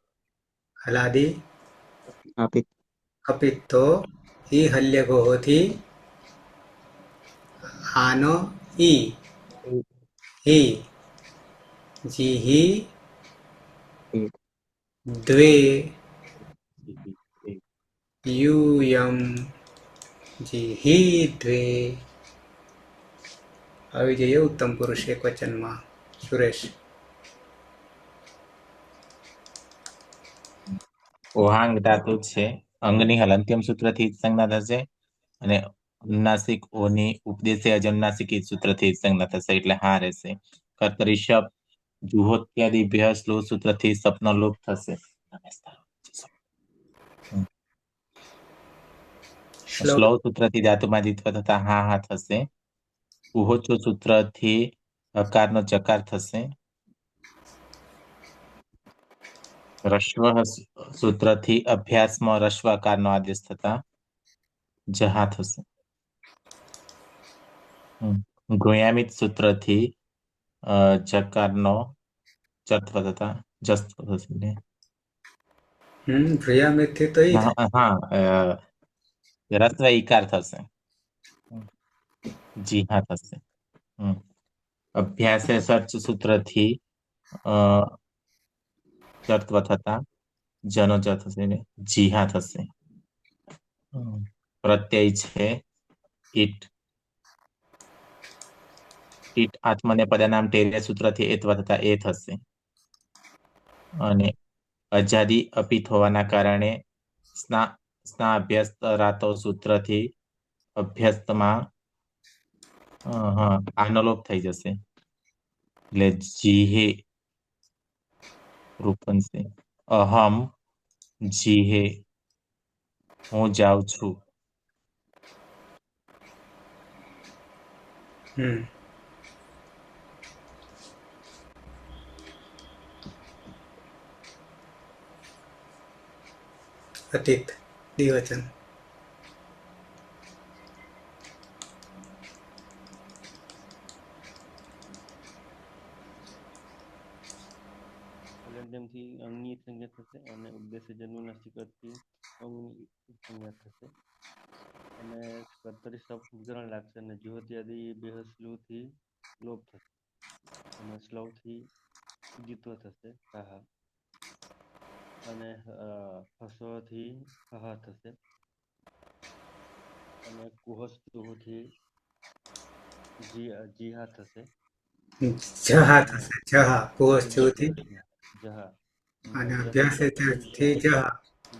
ખલાદી અપિત. અપિત. તો ઈ હલ્ય ગોહોથી આનો ઈ હી જીહી દ્વે યુયમ જીહી દ્વે. આવી જઈએ ઉત્તમ પુરુષ એક વચનમાં. સુરેશ. ઓહાંગ ધાતુ છે અંગની હલંત્યમ સૂત્રથી સંજ્ઞા થશે અને અનુનાસિક ઓની ઉપદેશે અજનુનાસિક ઈ સૂત્રથી સંજ્ઞા થશે એટલે હા રહેશે. કર્તરી શબ્દ જુહોત્યાદિભ્ય સ્લોહ સૂત્રથી સપનો લોપ થશે. શ્લોક શ્લોહ સૂત્રથી ધાતુમાં દિત્વ થતા હા હા થશે. કુહોચો સૂત્રથી હકારનો ચકાર થશે. રશ્વ સૂત્રથી અભ્યાસમાં રશ્વાકારનો આદેશ થતા જહા થશે. ગોયામિત સૂત્રથી જકારનો ચત્વ થતા જસ્ત્વ થશે. ભ્રુયામિતથી તો ઈ થાય. હા રસ્વ ઈકાર થશે. જીહા થશે. અભ્યાસે સર્ચ સૂત્રથી ચત્વ થતા જનો જ થશે ને જીહા થશે. પ્રત્યય છે ઈટ. ઈટ આત્મને પદનામ ટેર્ય સૂત્રથી એત્વ થતા એ થશે. અને અજાદી અપિત હોવાના કારણે સ્ના અભ્યાસ રાતો સૂત્રથી અભ્યાસમાં આનો લોપ થઈ જશે એટલે જીહે રૂપ બનશે. અહમ જીહે હું જાઉં છું. અતીત દ્વિવચન. હલંત્યમથી અંગની સંજ્ઞા થશે અને ઉપદેશ જન્મનાસિક અર્થથી અંગની સંજ્ઞા થશે અને કર્તરી સપ વિકરણ લાગશે અને જુહોત્યાદિ બે સ્લુથી લોપ થશે અને સ્લવથી દિત્વ થશે હા. અને હસવથી હા થશે અને કુહસ્તુથી જીહા થશે. જહા થશે. જહા કુહસ્ચુથી જહા અને અભ્યાસ અભ્યાસે ચરથી જહા.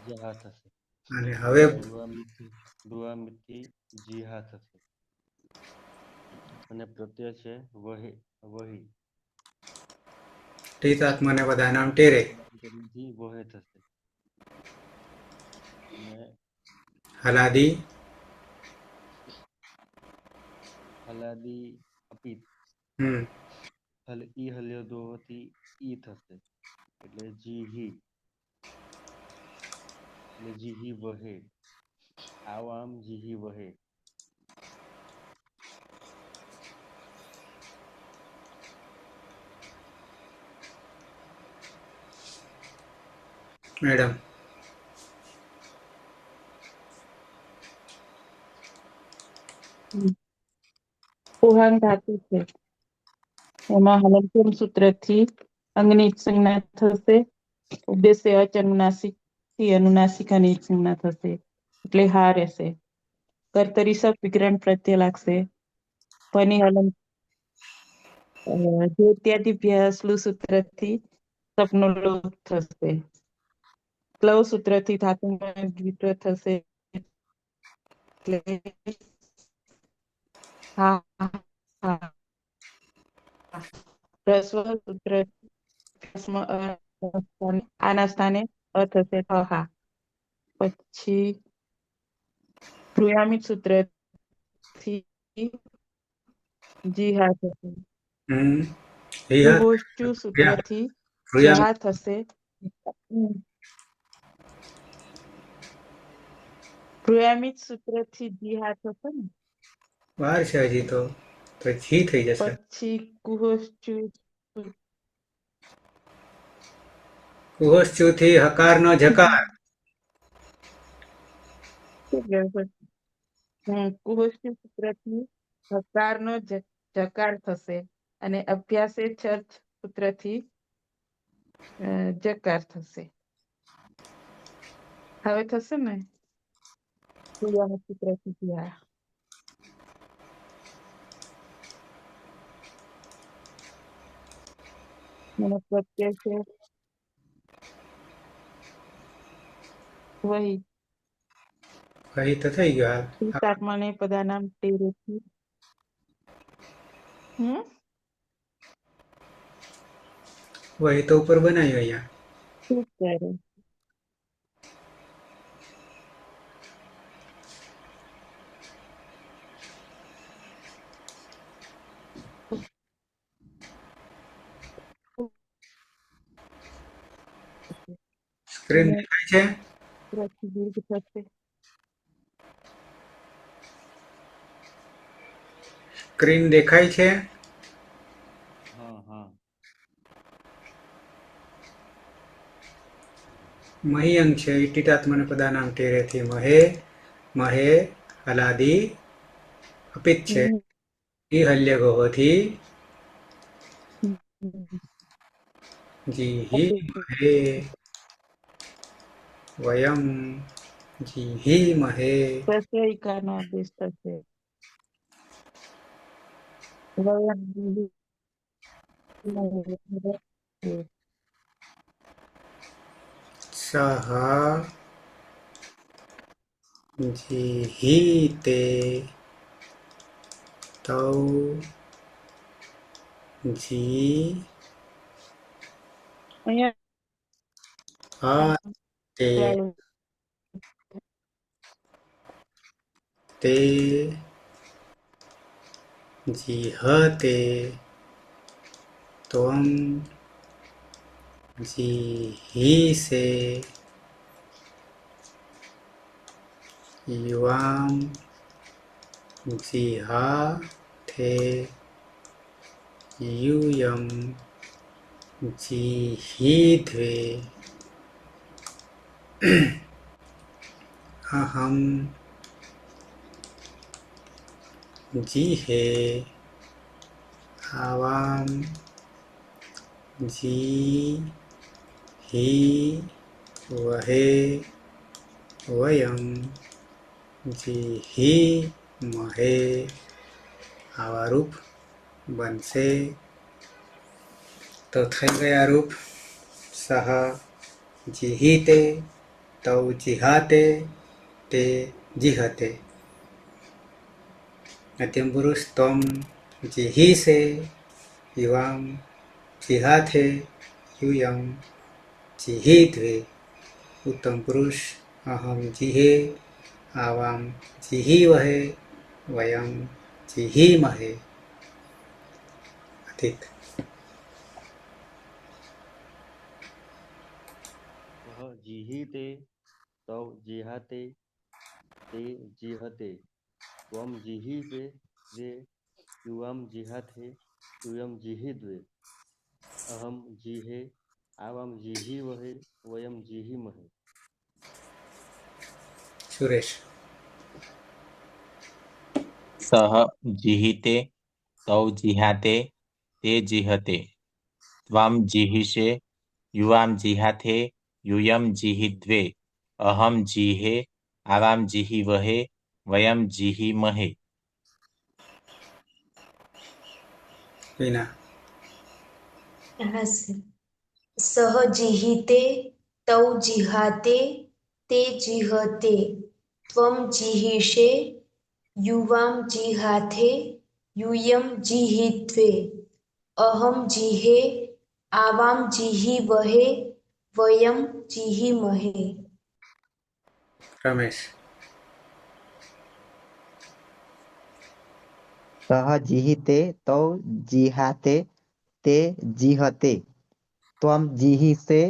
જહા થશે અને હવે અને ગૃહામિતથી જીહા થશે અને પ્રત્યય છે વહી. ટીત આત્મને બધા નામ ટેરે. વહે થશે અને હલાદી હલાદી અપિત હમ ઈ હલ્યો દોહથી ઈ થશે એટલે જીહી એટલે જીહી વહે આવામ જીહી વહે મેડમ કુહાંગ ધાતુ છે એમાં હલંત્યમ સૂત્રથી અંગની સંજ્ઞા થશે. ઉદ્દેશ્ય અચનુનાસિક થી અનુનાસિક અને સંજ્ઞા થશે એટલે હા રહેશે. કર્તરી સબ વિગ્રહણ પ્રત્યય લાગશે. પની હલન દ્યોત્યાદિભ્ય સ્લુ સૂત્રથી સપનો લોપ થશે. ક્લવ સૂત્રથી ધાતુમાં દ્વિત્વ થશે એટલે હા હા રસ્વ સૂત્ર આના સ્થાને અ થશે હા. પછી પ્રુયામિત સૂત્રથી જી હા થશે. હમ હિહ કુહોષ્ચુ સૂત્રથી પ્રુયામ જહા થશે. પ્રુયામિત સૂત્રથી જી હા થશે ને વાર છે હજી તો જી થઈ જશે. પછી કુહોષ્ચુ કુહોશ્ચુ થી હકારનો જકાર કુહોષ્ચુ સૂત્રથી હકારનો જકાર થશે અને અભ્યાસે ચર્ચ સૂત્રથી જકાર થશે. હવે થશે ને પ્રુયામિત સૂત્રથી જી હા. મને પ્રત્યય છે વહી કઈ તો થઈ ગયો હાલ. આત્માને પદાનામ ટેરેથી વહી તો ઉપર બનાવ્યો અહીંયા. શું કરે સ્ક્રીન દેખાય છે? પ્રતિ દીર્ઘ થશે સ્ક્રીન દેખાય છે? હા હા મહિયંગ છે ઇટિતાત્મન પદાનામ ટેરેથી મહે મહે હલાદી અપિત છે. ઈ હલ્ય ગોહોથી જીહી મહે વયમ જીહી મહે પ્રત્યયિકાનો આદેશ થશે સહ જીહીતે તૌ જી અહીંયા તે તે જીહતે ત્વમ જીહીસે યુવામ જીહાથે यूयम जीहीध्वे अहम जीहे आवाम जीही वहे वयम जीही महे આવા રૂપ બનશે. તો થઈ ગયા રૂપ સહ જીહીતે તૌ જીહાતે તે જીહતે. મધ્યમ પુરુષ તમ જીહીસે યુવામ જીહાથે યુયમ જીહીધ્વે. ઉત્તમ પુરુષ અહમ જીહે આવામ જીહીવહે વયમ જીહીમહે અતીત સહ જીહીતે તવ જીહાતે તે જીહતે ત્વમ જીહીતે દ્વે યુવામ જીહાથે यूयम जीहिद्वे अहम जीहे आवाम जीहीवहे वयम जीहीमहे સુરેશ સહ જીહિતે તૌ જીહાતે તે જીહતે ત્વમ જીહિષે યુવામ જીહાથે यूयम जीहिद्वे अहम जीहे आवाम जीहिवहे वयम जीहिमहे વિના હા સર સહ જીહિતે તૌ જીહાતે તે જીહતે ત્વમ જીહિષે યુવામ જીહાથે यूयम जीहित्वे अहम जीहे आवाम जीहिवहे वयम जीहिमहे રમેશ સહ જીહિતે તૌ જીહાતે તે જીહતે ત્વમ જીહિષે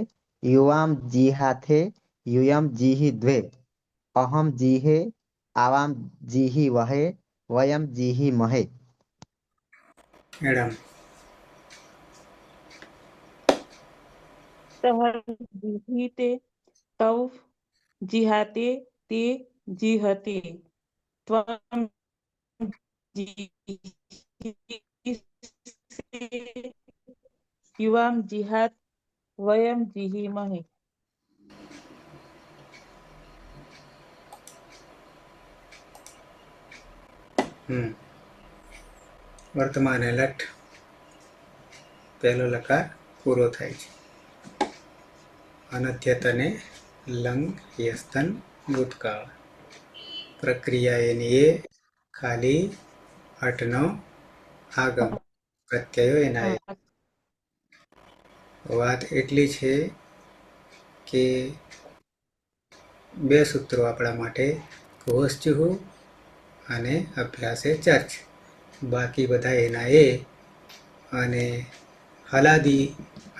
યુવામ જીહાથે यूयम जीहिद्वे अहम जीहे आवाम जीहिवहे वयम जीहिमहे એડમ સહ જીહીતે તૌ જીહાતે તે જીહતે ત્વમ જીહિષે યુવામ જીહાત વયમ જીહીમહે વર્તમાન એલર્ટ પહેલો લકાર પૂરો થાય છે અનધ્યતને લંગ યસ્તન ભૂતકાળ પ્રક્રિયા એની એ ખાલી હટનો આગમ પ્રત્યયો એના એ વાત એટલી છે કે બે સૂત્રો આપણા માટે ઘોષચુહુ અને અભ્યાસે ચર્ચ બાકી બધા એના એ અને હલાદી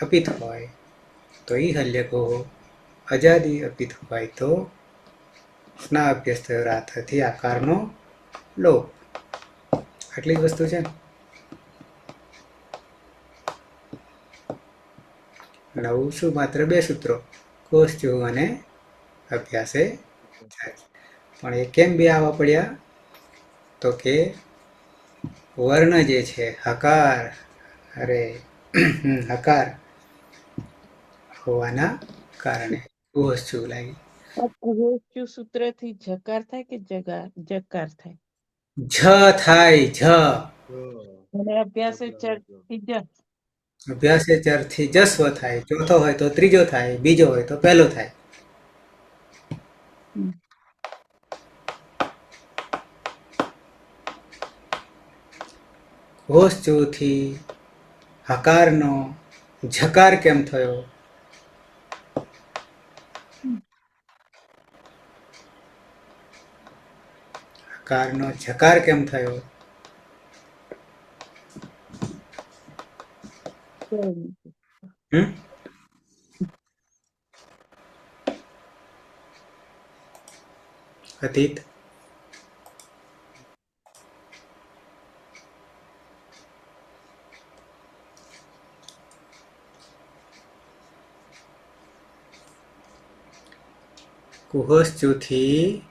અપિત હોય તો ઈ હલ્યકો અજાદી અપિત હોય તો સ્ના અભ્યાસ થયો રાથથી આકારનો લોપ આટલી જ વસ્તુ છે ને નવું શું માત્ર બે સૂત્રો કોષચુ અને અભ્યાસે ચર્ચ પણ એ કેમ બે આવવા પડ્યા તો કે વર્ણ જે છે હકાર અરે હકાર હોવાના કારણે કોષચુ લાગી કુહોચ્યુ સૂત્રથી જકાર થાય કે જકાર થાય જ થાય જ અને અભ્યાસે ચરથી જ અભ્યાસે ચરથી જસ્વ થાય ચોથો હોય તો ત્રીજો થાય બીજો હોય તો પહેલો થાય ઘોષચુથી હકારનો ઝકાર કેમ થયો હકારનો ઝકાર કેમ થયો અતીત કુહોષચુથી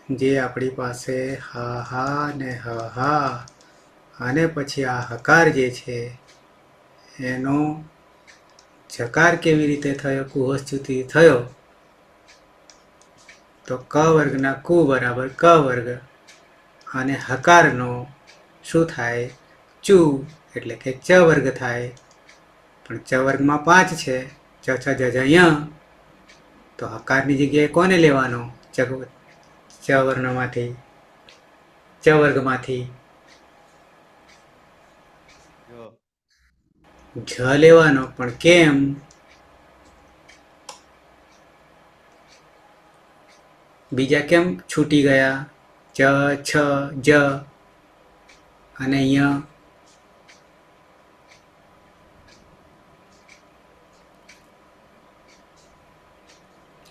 જે આપણી પાસે હા હા ને હ હા અને પછી આ હકાર જે છે એનો જકાર કેવી રીતે થયો કુહોષચુથી થયો તો ક વર્ગના કુ બરાબર ક વર્ગ અને હકારનો શું થાય ચુ એટલે કે ચ વર્ગ થાય પણ ચ વર્ગમાં 5 છે ચ છ જ તો હકારની જગ્યાએ કોને લેવાનો ચ વર્ણમાંથી ચ વર્ગમાંથી જ લેવાનો પણ કેમ બીજા કેમ છૂટી ગયા? ચ, છ, જ અને અહીંયા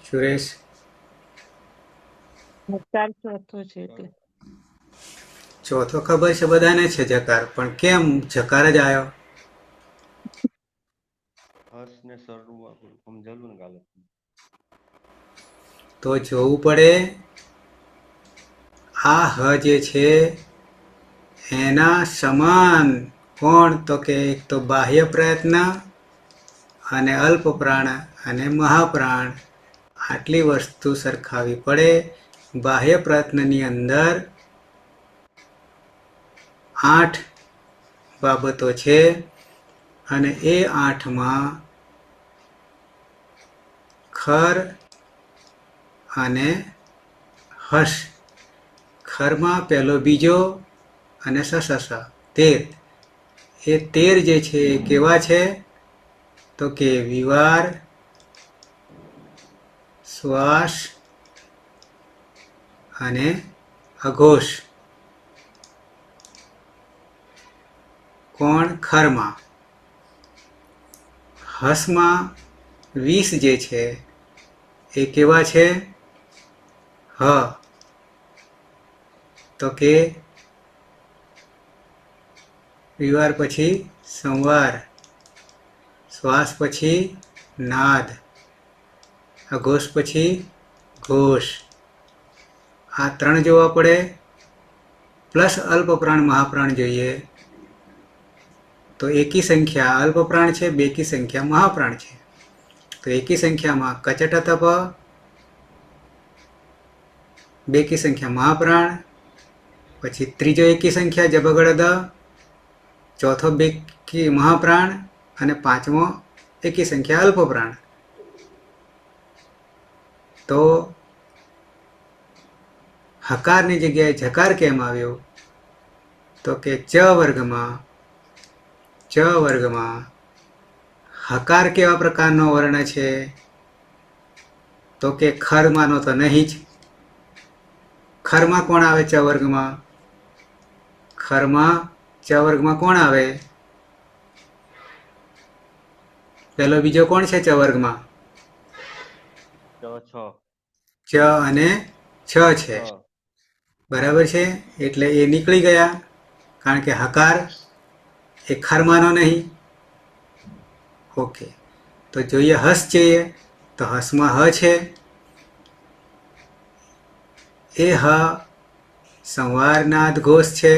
સુરેશ હકાર ચોથો છે એટલે ચોથો ખબર છે બધાને છે જકાર, પણ કેમ જકાર જ આવ્યો? હર્ષ ને શરૂઆત સમજાવું ને કાલે. તો જોવું પડે આ હ જે છે એના સમાન કોણ? તો કે એક તો બાહ્ય પ્રયત્ન અને અલ્પ પ્રાણ અને મહાપ્રાણ, આટલી વસ્તુ સરખાવી પડે. બાહ્ય પ્રયત્નની અંદર 8 બાબતો છે અને એ 8માં ખર અને હર્ષ. ખરમાં પહેલો બીજો અને સ 13. એ 13 જે છે એ કેવા છે? તો કે વિવાર, શ્વાસ અને અઘોષ. કોણ? ખરમાં. હસમાં 20 જે છે એ કેવા છે? હ તો કે વિવાર પછી સંવાર, શ્વાસ પછી નાદ, અઘોષ પછી ઘોષ. આ 3 જોવા પડે, પ્લસ અલ્પ પ્રાણ મહાપ્રાણ જોઈએ. તો એકી સંખ્યા અલ્પ પ્રાણ છે, બેકી સંખ્યા મહાપ્રાણ છે. તો એકી સંખ્યામાં કચટ તપ, બેકી સંખ્યા મહાપ્રાણ, પછી ત્રીજો એકી સંખ્યા જબગડ દ, ચોથો બેકી મહાપ્રાણ અને પાંચમો એકી સંખ્યા અલ્પ પ્રાણ. તો હકારની જગ્યાએ જકાર કેમ આવ્યો? તો કે ચ વર્ગમાં હકાર કેવા પ્રકારનો વર્ણ છે? તો કે ખરમાંનો તો નહીં જ. ખરમાં કોણ આવે ચ વર્ગમાં? ખરમાં ચ વર્ગમાં કોણ આવે? પેલો બીજો કોણ છે ચ વર્ગમાં? ચ અને છ છે. બરાબર છે, એટલે એ નીકળી ગયા, કારણ કે હકાર એ ખરમાંનો નહીં. ઓકે, તો જોઈએ હસ જોઈએ, તો હસમાં હ છે. એ હ સંવારનાદ ઘોષ છે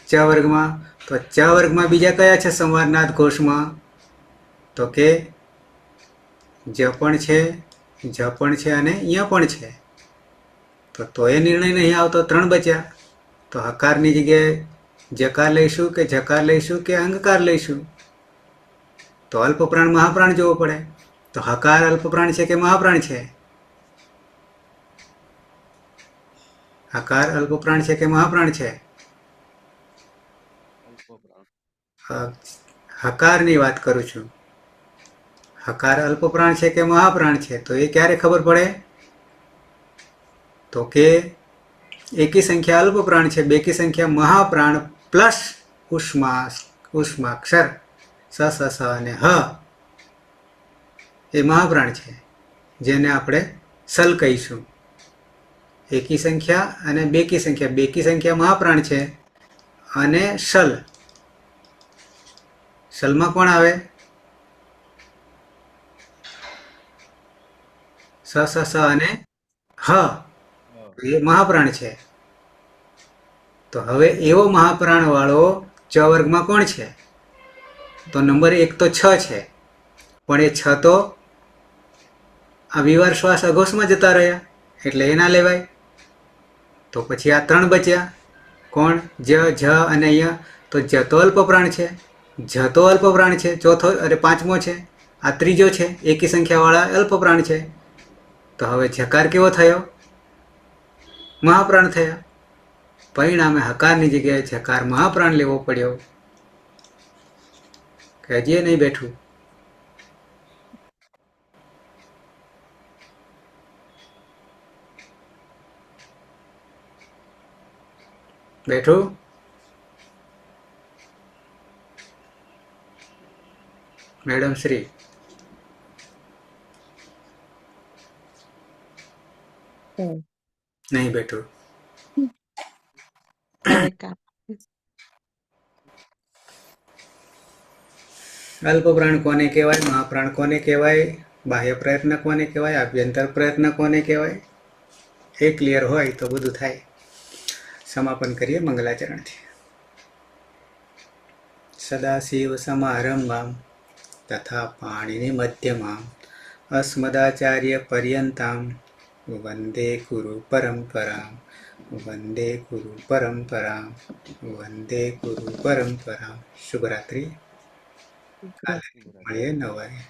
ચ વર્ગમાં. તો ચ વર્ગમાં બીજા કયા છે સંવારનાદ ઘોષમાં? તો કે જ પણ છે, જ પણ છે અને ય પણ છે. તો એ નિર્ણય નહીં આવતો, 3 બચ્યા. તો હકારની જગ્યાએ જકાર લઈશું કે જકાર લઈશું કે અંગકાર લઈશું? તો અલ્પ પ્રાણ મહાપ્રાણ જોવો પડે. તો હકાર અલ્પ પ્રાણ છે કે મહાપ્રાણ છે? હકાર અલ્પ પ્રાણ છે કે મહાપ્રાણ છે? હકારની વાત કરું છું. હકાર અલ્પ પ્રાણ છે કે મહાપ્રાણ છે? તો એ ક્યારે ખબર પડે? તો કે એકી સંખ્યા અલ્પ પ્રાણ છે, બેકી સંખ્યા મહાપ્રાણ પ્લસ ઉષ્માક્ષર સ અને હ એ મહાપ્રાણ છે, જેને આપણે સલ કહીશું. એકી સંખ્યા અને બેકી સંખ્યા મહાપ્રાણ છે અને સલમાં કોણ આવે? સ અને હ એ મહાપ્રાણ છે. તો હવે એવો મહાપ્રાણ વાળો ચ વર્ગમાં કોણ છે? તો નંબર 1 તો 6 છે, પણ એ 6 તો આ વિવાર શ્વાસ અઘોષમાં જતા રહ્યા, એટલે એ ના લેવાય. તો પછી આ 3 બચ્યા. કોણ? જ, જ અને અહીંયા. તો જ તો અલ્પ પ્રાણ છે, જ તો અલ્પ પ્રાણ છે, ચોથો અને પાંચમો છે. આ ત્રીજો છે, એકી સંખ્યાવાળા અલ્પ પ્રાણ છે. તો હવે જકાર કેવો થયો? મહાપ્રાણ થયા. પરિણામે હકારની જગ્યાએ જકાર મહાપ્રાણ લેવો પડ્યો. કે હજી નહીં બેઠું? બેઠું? મેડમ શ્રી નહીં બેઠું. હવે કામ અલ્પ પ્રાણ કોને કહેવાય? મહાપ્રાણ કોને કહેવાય? બાહ્ય પ્રયત્ન કોને કહેવાય? આભ્યંતર પ્રયત્ન કોને કહેવાય? એ ક્લિયર હોય તો બધું થાય. સમાપન કરીએ મંગલાચરણથી. સદાશિવ સમારંભામ તથા પાણીની મધ્યમાં અસ્મદાચાર્ય પર્યંતામ વંદે ગુરુ પરંપરામ વંદે ગુરુ પરંપરામ વંદે ગુરુ પરંપરામ. શુભરાત્રિ. કાલે મળીએ 9 વાગે.